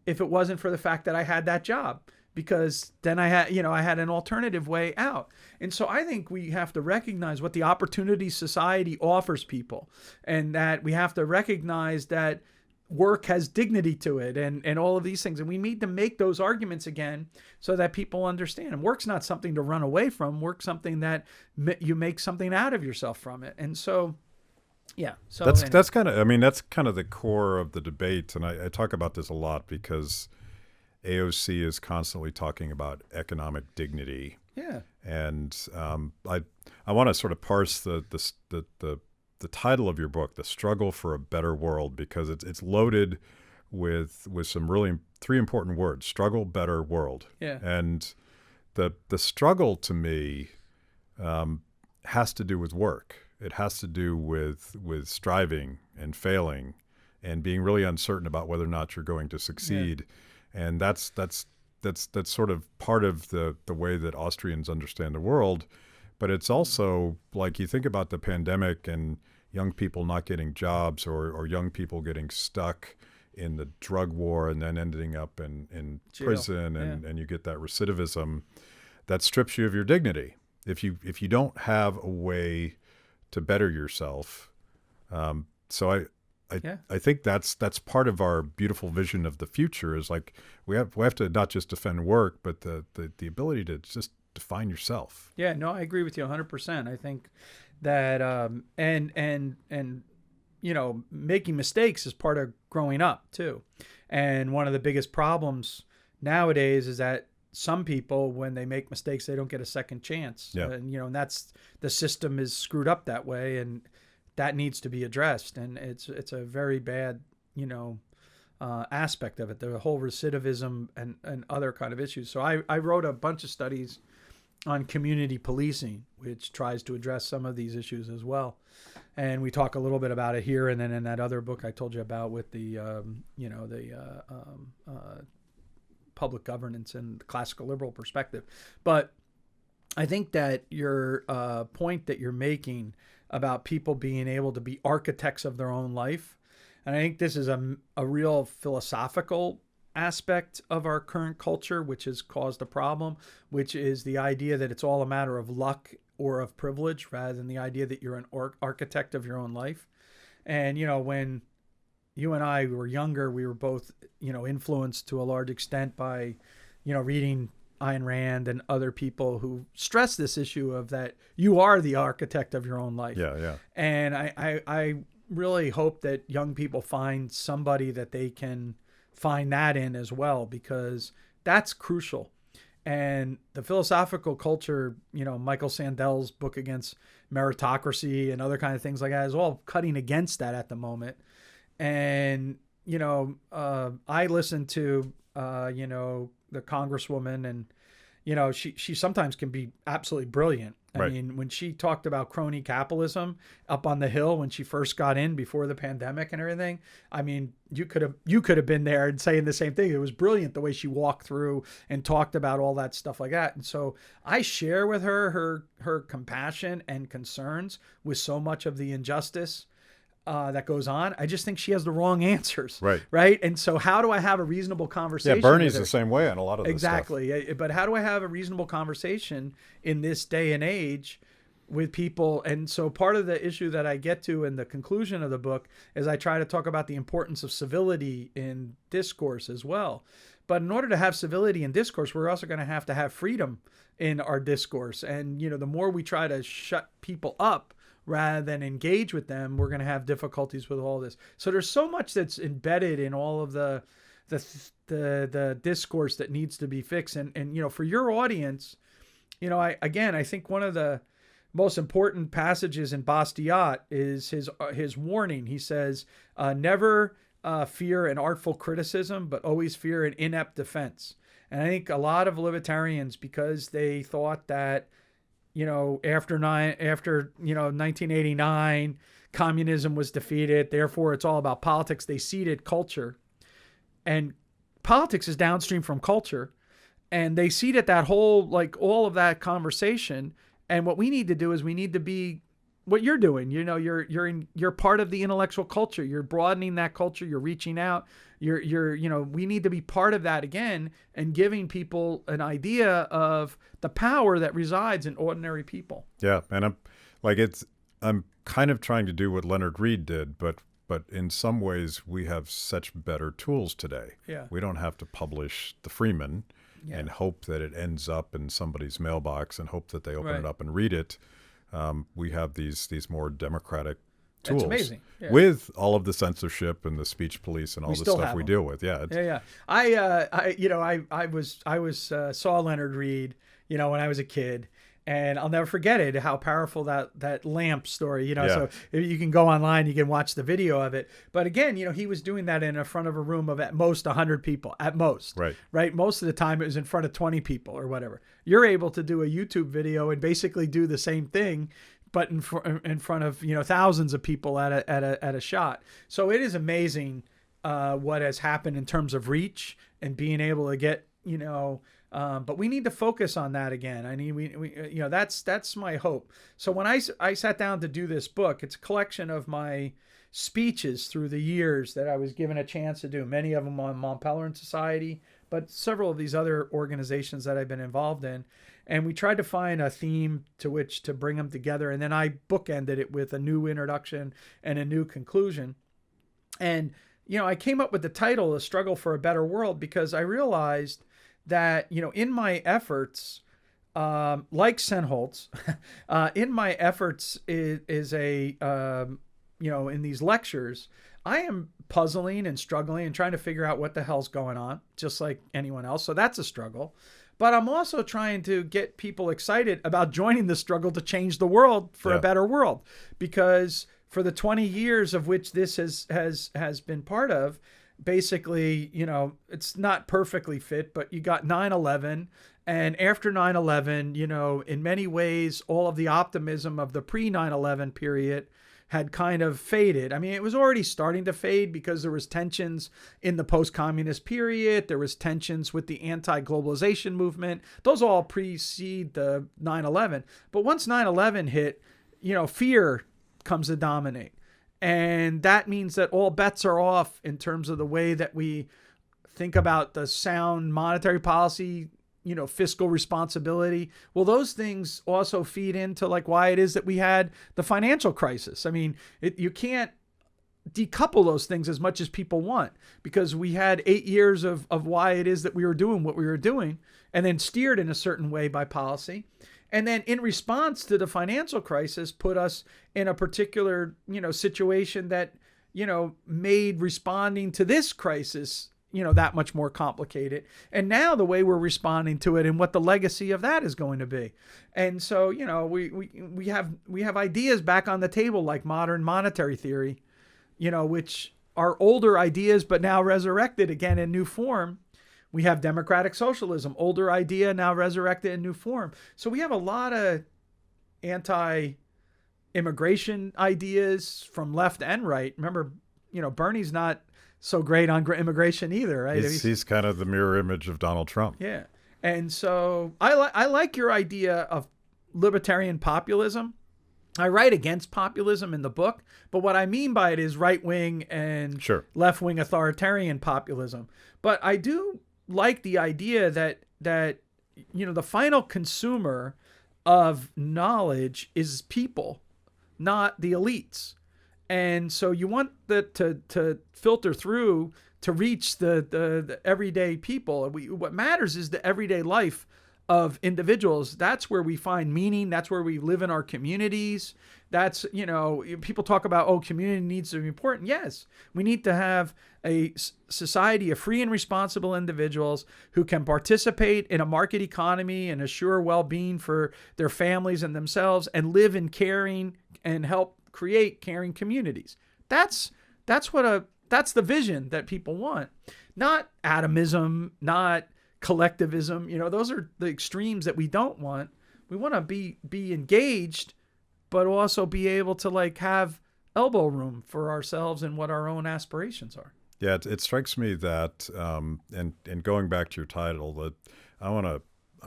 if it wasn't for the fact that I had that job, because then I had an alternative way out. And so I think we have to recognize what the opportunity society offers people, and that we have to recognize that work has dignity to it, and all of these things. And we need to make those arguments again so that people understand. And work's not something to run away from. Work's something that you make something out of yourself from it. And so, yeah. So that's kind of the core of the debate. And I talk about this a lot because AOC is constantly talking about economic dignity. Yeah. And I want to sort of parse the title of your book, The Struggle for a Better World, because it's loaded with some really three important words: struggle, better, world. Yeah. And the struggle to me has to do with work. It has to do with striving and failing and being really uncertain about whether or not you're going to succeed. Yeah. And that's sort of part of the way that Austrians understand the world. But it's also like you think about the pandemic and young people not getting jobs, or young people getting stuck in the drug war and then ending up in prison, and you get that recidivism that strips you of your dignity. If you don't have a way to better yourself. So I think that's part of our beautiful vision of the future, is like we have to not just defend work, but the ability to just define yourself. Yeah, no, I agree with you 100%. I think that and making mistakes is part of growing up too. And one of the biggest problems nowadays is that some people, when they make mistakes, they don't get a second chance. Yeah. And that's, the system is screwed up that way, and that needs to be addressed. And it's a very bad aspect of it, the whole recidivism and other kind of issues. So I wrote a bunch of studies on community policing, which tries to address some of these issues as well. And we talk a little bit about it here, and then in that other book I told you about with the public governance and the classical liberal perspective. But I think that your point that you're making about people being able to be architects of their own life, and I think this is a real philosophical aspect of our current culture, which has caused a problem, which is the idea that it's all a matter of luck or of privilege, rather than the idea that you're an architect of your own life. And when you and I were younger, we were both influenced to a large extent by reading Ayn Rand and other people who stress this issue of that you are the architect of your own life. Yeah. And I really hope that young people find somebody that they can find that in as well, because that's crucial. And the philosophical culture, Michael Sandel's book Against Meritocracy and other kind of things like that is all cutting against that at the moment. And, I listen to, the congresswoman, and, she sometimes can be absolutely brilliant. I mean, when she talked about crony capitalism up on the Hill when she first got in before the pandemic and everything, I mean, you could have been there and saying the same thing. It was brilliant the way she walked through and talked about all that stuff like that. And so I share with her compassion and concerns with so much of the injustice that goes on. I just think she has the wrong answers. Right. And so how do I have a reasonable conversation? Yeah, Bernie's the same way on a lot of this Exactly. stuff. But how do I have a reasonable conversation in this day and age with people? And so part of the issue that I get to in the conclusion of the book is I try to talk about the importance of civility in discourse as well. But in order to have civility in discourse, we're also going to have freedom in our discourse. And, the more we try to shut people up rather than engage with them, we're going to have difficulties with all this. So there's so much that's embedded in all of the discourse that needs to be fixed. And you know, for your audience, you know, I think one of the most important passages in Bastiat is his warning. He says, never fear an artful criticism, but always fear an inept defense. And I think a lot of libertarians, because they thought that, you know, after 1989, communism was defeated, therefore it's all about politics. They seeded culture, and politics is downstream from culture, and they seeded that whole, like, all of that conversation. And what we need to do is we need to be what you're doing. You know, you're part of the intellectual culture. You're broadening that culture. You're reaching out. You know, we need to be part of that again and giving people an idea of the power that resides in ordinary people. Yeah, and I'm kind of trying to do what Leonard Read did, but in some ways we have such better tools today. Yeah. We don't have to publish the Freeman and hope that it ends up in somebody's mailbox and hope that they open it up and read it. We have these more democratic tools. That's amazing. Yeah. With all of the censorship and the speech police and all the stuff we deal with. Yeah. I saw Leonard Read, you know, when I was a kid. And I'll never forget it, how powerful that lamp story, you know, so you can go online, you can watch the video of it. But again, you know, he was doing that in the front of a room of at most 100 people, at most. Right. Most of the time it was in front of 20 people or whatever. You're able to do a YouTube video and basically do the same thing, but in front of, you know, thousands of people at a shot. So it is amazing what has happened in terms of reach and being able to get, you know, but we need to focus on that again. I mean, we you know, that's my hope. So when I sat down to do this book, it's a collection of my speeches through the years that I was given a chance to do. Many of them on Mont Pelerin Society, but several of these other organizations that I've been involved in. And we tried to find a theme to which to bring them together. And then I bookended it with a new introduction and a new conclusion. And, you know, I came up with the title, A Struggle for a Better World, because I realized that, you know, in my efforts, like Senholz, in my efforts is a, you know, in these lectures, I am puzzling and struggling and trying to figure out what the hell's going on, just like anyone else. So that's a struggle. But I'm also trying to get people excited about joining the struggle to change the world for a better world. Because for the 20 years of which this has been part of, basically, you know, it's not perfectly fit, but you got 9/11. And after 9/11, you know, in many ways, all of the optimism of the pre-9/11 period had kind of faded. I mean, it was already starting to fade because there was tensions in the post-communist period. There was tensions with the anti-globalization movement. Those all precede the 9/11. But once 9/11 hit, you know, fear comes to dominate. And that means that all bets are off in terms of the way that we think about the sound monetary policy, you know, fiscal responsibility. Well, those things also feed into like why it is that we had the financial crisis. I mean, you can't decouple those things as much as people want, because we had 8 years of why it is that we were doing what we were doing, and then steered in a certain way by policy. And then in response to the financial crisis, put us in a particular, you know, situation that, you know, made responding to this crisis, you know, that much more complicated. And now the way we're responding to it and what the legacy of that is going to be. And so, you know, we have ideas back on the table like modern monetary theory, you know, which are older ideas, but now resurrected again in new form. We have democratic socialism, older idea, now resurrected in new form. So we have a lot of anti-immigration ideas from left and right. Remember, you know, Bernie's not so great on immigration either, right? He's kind of the mirror image of Donald Trump. Yeah. And so I like your idea of libertarian populism. I write against populism in the book, but what I mean by it is right-wing and left-wing authoritarian populism. But I do like the idea that you know, the final consumer of knowledge is people, not the elites. And so you want that to filter through to reach the everyday people. What matters is the everyday life of individuals, that's where we find meaning. That's where we live in our communities. That's, people talk about, oh, community needs to be important. Yes, we need to have a society of free and responsible individuals who can participate in a market economy and assure well-being for their families and themselves, and live in caring and help create caring communities. That's the vision that people want. Not atomism, not collectivism. Those are the extremes that we don't want. We want to be engaged, but also be able to have elbow room for ourselves and what our own aspirations are. Yeah, it strikes me that, and going back to your title, that I'm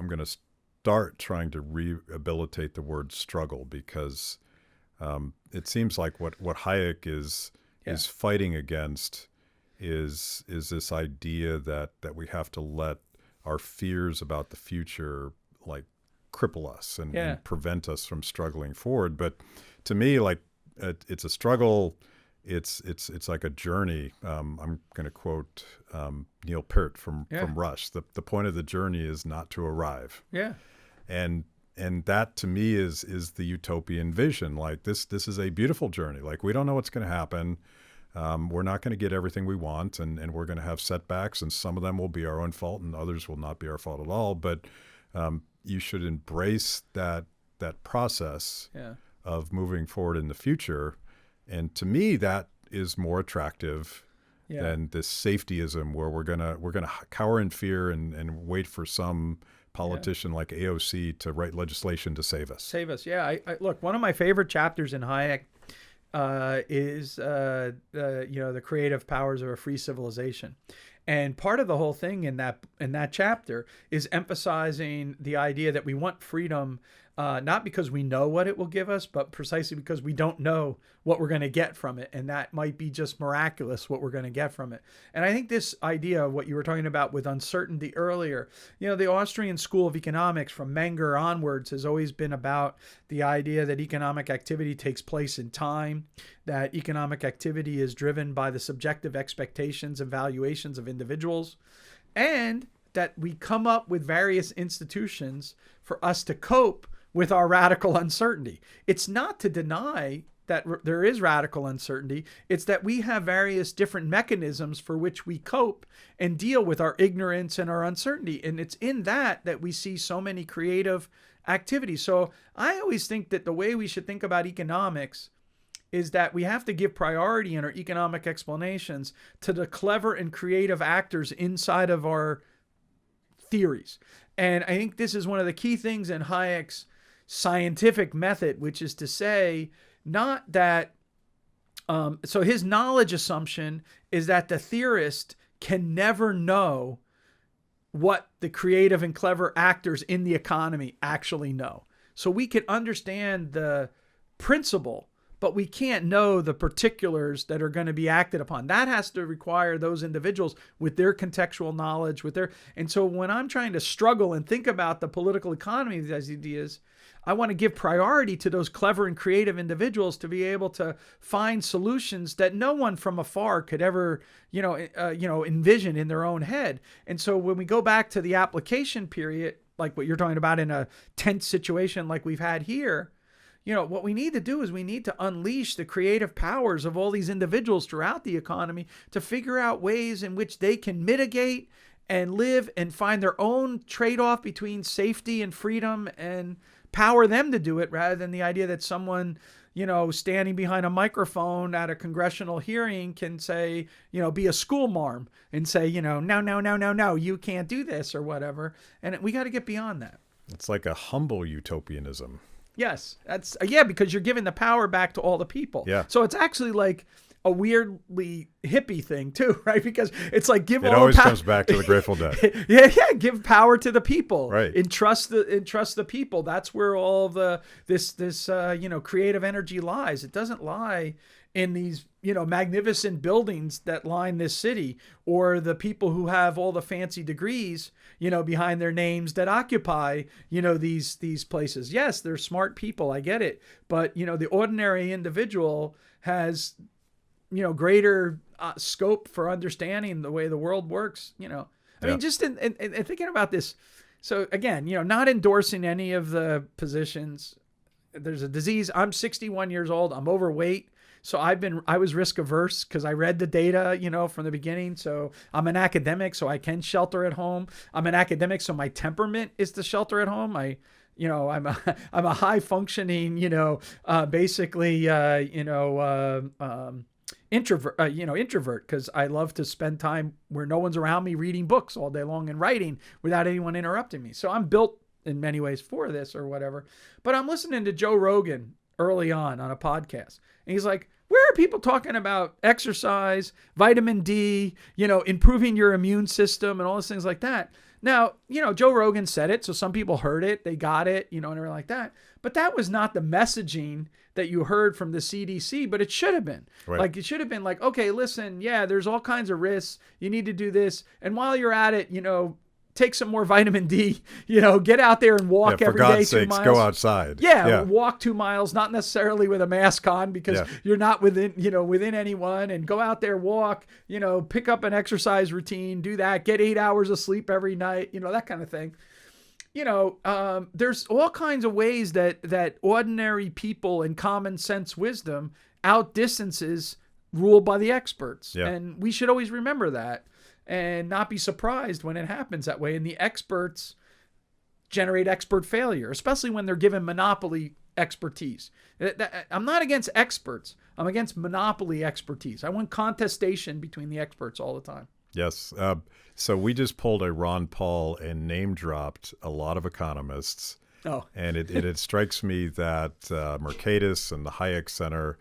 going to start trying to rehabilitate the word struggle, because it seems like what Hayek is fighting against is this idea that we have to let our fears about the future cripple us and prevent us from struggling forward. But to me, it's a struggle. It's like a journey. I'm going to quote Neil Peart from Rush. The point of the journey is not to arrive. Yeah. And that to me is the utopian vision. This is a beautiful journey. We don't know what's going to happen. We're not going to get everything we want, and we're going to have setbacks, and some of them will be our own fault, and others will not be our fault at all. But you should embrace that process of moving forward in the future. And to me, that is more attractive than this safetyism where we're gonna cower in fear and wait for some politician like AOC to write legislation to save us. Yeah. I look, one of my favorite chapters in Hayek is the creative powers of a free civilization. And part of the whole thing in that chapter is emphasizing the idea that we want freedom, not because we know what it will give us, but precisely because we don't know what we're going to get from it. And that might be just miraculous what we're going to get from it. And I think this idea of what you were talking about with uncertainty earlier, the Austrian school of economics from Menger onwards has always been about the idea that economic activity takes place in time, that economic activity is driven by the subjective expectations and valuations of individuals, and that we come up with various institutions for us to cope with our radical uncertainty. It's not to deny that there is radical uncertainty. It's that we have various different mechanisms for which we cope and deal with our ignorance and our uncertainty. And it's in that we see so many creative activities. So I always think that the way we should think about economics is that we have to give priority in our economic explanations to the clever and creative actors inside of our theories. And I think this is one of the key things in Hayek's scientific method, which is to say, not that, so his knowledge assumption is that the theorist can never know what the creative and clever actors in the economy actually know. So we can understand the principle, but we can't know the particulars that are going to be acted upon. That has to require those individuals with their contextual knowledge, and so when I'm trying to struggle and think about the political economy of these ideas, I want to give priority to those clever and creative individuals to be able to find solutions that no one from afar could ever, envision in their own head. And so when we go back to the application period, like what you're talking about in a tense situation like we've had here, what we need to do is we need to unleash the creative powers of all these individuals throughout the economy to figure out ways in which they can mitigate and live and find their own trade-off between safety and freedom, and power them to do it, rather than the idea that someone, standing behind a microphone at a congressional hearing can say, be a school marm and say, no, you can't do this or whatever. And we got to get beyond that. It's like a humble utopianism. Yes, that's because you're giving the power back to all the people. Yeah. So it's actually like a weirdly hippie thing too, right? Because it's like it always comes back to the Grateful Dead. yeah, give power to the people. Right. Entrust the people. That's where all the this creative energy lies. It doesn't lie in these magnificent buildings that line this city, or the people who have all the fancy degrees behind their names that occupy these places. Yes, they're smart people, I get it, but the ordinary individual has greater scope for understanding the way the world works. I mean, just in thinking about this So again, not endorsing any of the positions. There's a disease. I'm 61 years old. I'm overweight. So I was risk averse because I read the data, from the beginning. So I'm an academic, so I can shelter at home. I'm an academic, so my temperament is to shelter at home. I'm a high functioning, basically, introvert because I love to spend time where no one's around me reading books all day long and writing without anyone interrupting me. So I'm built in many ways for this or whatever. But I'm listening to Joe Rogan early on a podcast. And he's like, where are people talking about exercise, vitamin D, improving your immune system and all those things like that? Now, Joe Rogan said it, so some people heard it, they got it, and everything like that. But that was not the messaging that you heard from the CDC, but it should have been. Right. Like, it should have been like, okay, listen, yeah, there's all kinds of risks. You need to do this. And while you're at it, take some more vitamin D, get out there and walk every day 2 miles. For God's sakes, go outside. Yeah, walk 2 miles, not necessarily with a mask on because you're not within anyone, and go out there, walk, pick up an exercise routine, do that, get 8 hours of sleep every night, that kind of thing. There's all kinds of ways that ordinary people and common sense wisdom outdistances ruled by the experts. Yeah. And we should always remember that and not be surprised when it happens that way. And the experts generate expert failure, especially when they're given monopoly expertise. I'm not against experts. I'm against monopoly expertise. I want contestation between the experts all the time. Yes. So we just pulled a Ron Paul and name dropped a lot of economists. Oh. And it strikes me that Mercatus and the Hayek Center,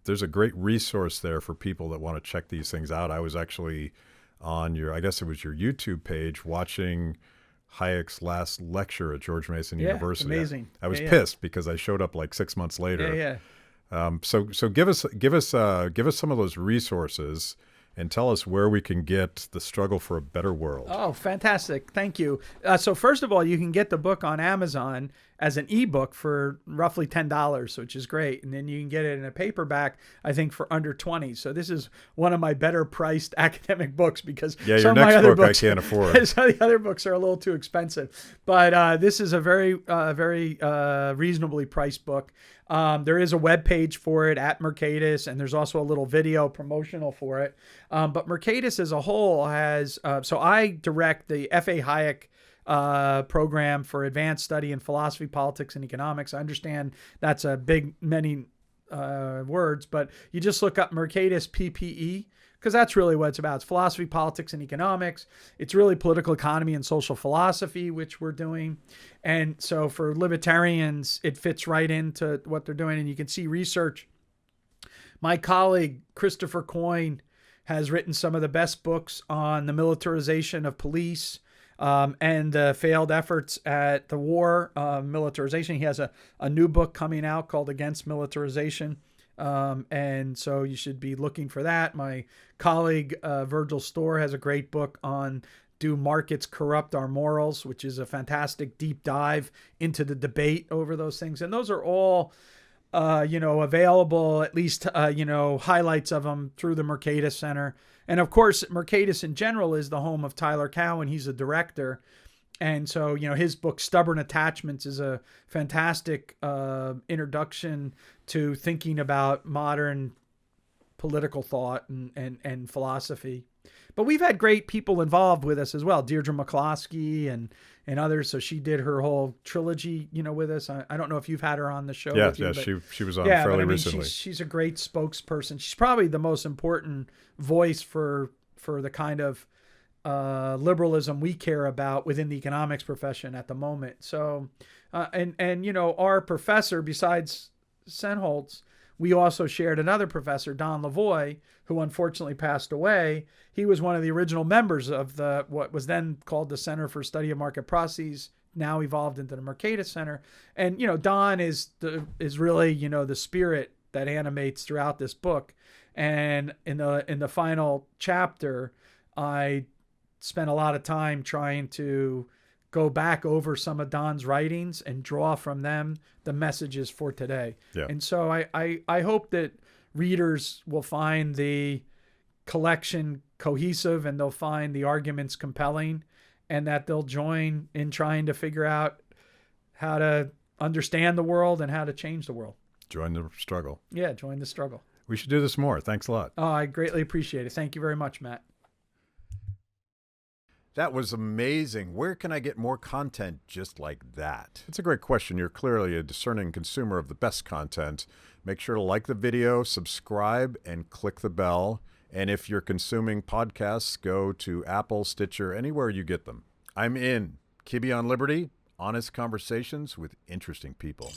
there's a great resource there for people that want to check these things out. I was actually on I guess it was your YouTube page, watching Hayek's last lecture at George Mason University. Amazing. I was pissed because I showed up like 6 months later. Yeah. So give us some of those resources and tell us where we can get The Struggle for a Better World. Oh, fantastic. Thank you. So first of all, you can get the book on Amazon as an ebook for roughly $10, which is great. And then you can get it in a paperback, I think, for under $20. So this is one of my better priced academic books because your next book I can't afford. Some of the other books are a little too expensive. But this is a very reasonably priced book. There is a web page for it at Mercatus, and there's also a little video promotional for it. But Mercatus as a whole has, so I direct the F.A. Hayek program for advanced study in philosophy, politics, and economics. I understand that's a many words, but you just look up Mercatus PPE because that's really what it's about. It's philosophy, politics, and economics. It's really political economy and social philosophy, which we're doing. And so for libertarians, it fits right into what they're doing. And you can see research. My colleague, Christopher Coyne, has written some of the best books on the militarization of police, and the failed efforts at the war, militarization. He has a new book coming out called Against Militarization. And so you should be looking for that. My colleague, Virgil Storr, has a great book on Do Markets Corrupt Our Morals, which is a fantastic deep dive into the debate over those things. And those are all, available, at least, highlights of them through the Mercatus Center. And of course, Mercatus in general is the home of Tyler Cowen. He's a director. And so, his book, Stubborn Attachments, is a fantastic introduction to thinking about modern political thought and philosophy. But we've had great people involved with us as well. Deirdre McCloskey and others. So she did her whole trilogy, with us. I don't know if you've had her on the show. Yeah, with you, she was on fairly recently. She's a great spokesperson. She's probably the most important voice for the kind of liberalism we care about within the economics profession at the moment. So, our professor, besides Senholtz, we also shared another professor, Don Lavoie, who unfortunately passed away. He was one of the original members of what was then called the Center for Study of Market Processes, now evolved into the Mercatus Center. And, Don is really, the spirit that animates throughout this book. And in the final chapter, I spent a lot of time trying to go back over some of Don's writings and draw from them the messages for today. Yeah. And so I hope that readers will find the collection cohesive and they'll find the arguments compelling. and that they'll join in trying to figure out how to understand the world and how to change the world. Join the struggle. Yeah, join the struggle. We should do this more. Thanks a lot. Oh, I greatly appreciate it. Thank you very much, Matt. That was amazing. Where can I get more content just like that? It's a great question. You're clearly a discerning consumer of the best content. Make sure to like the video, subscribe, and click the bell. And if you're consuming podcasts, go to Apple, Stitcher, anywhere you get them. I'm in. Kibbe on Liberty, honest conversations with interesting people.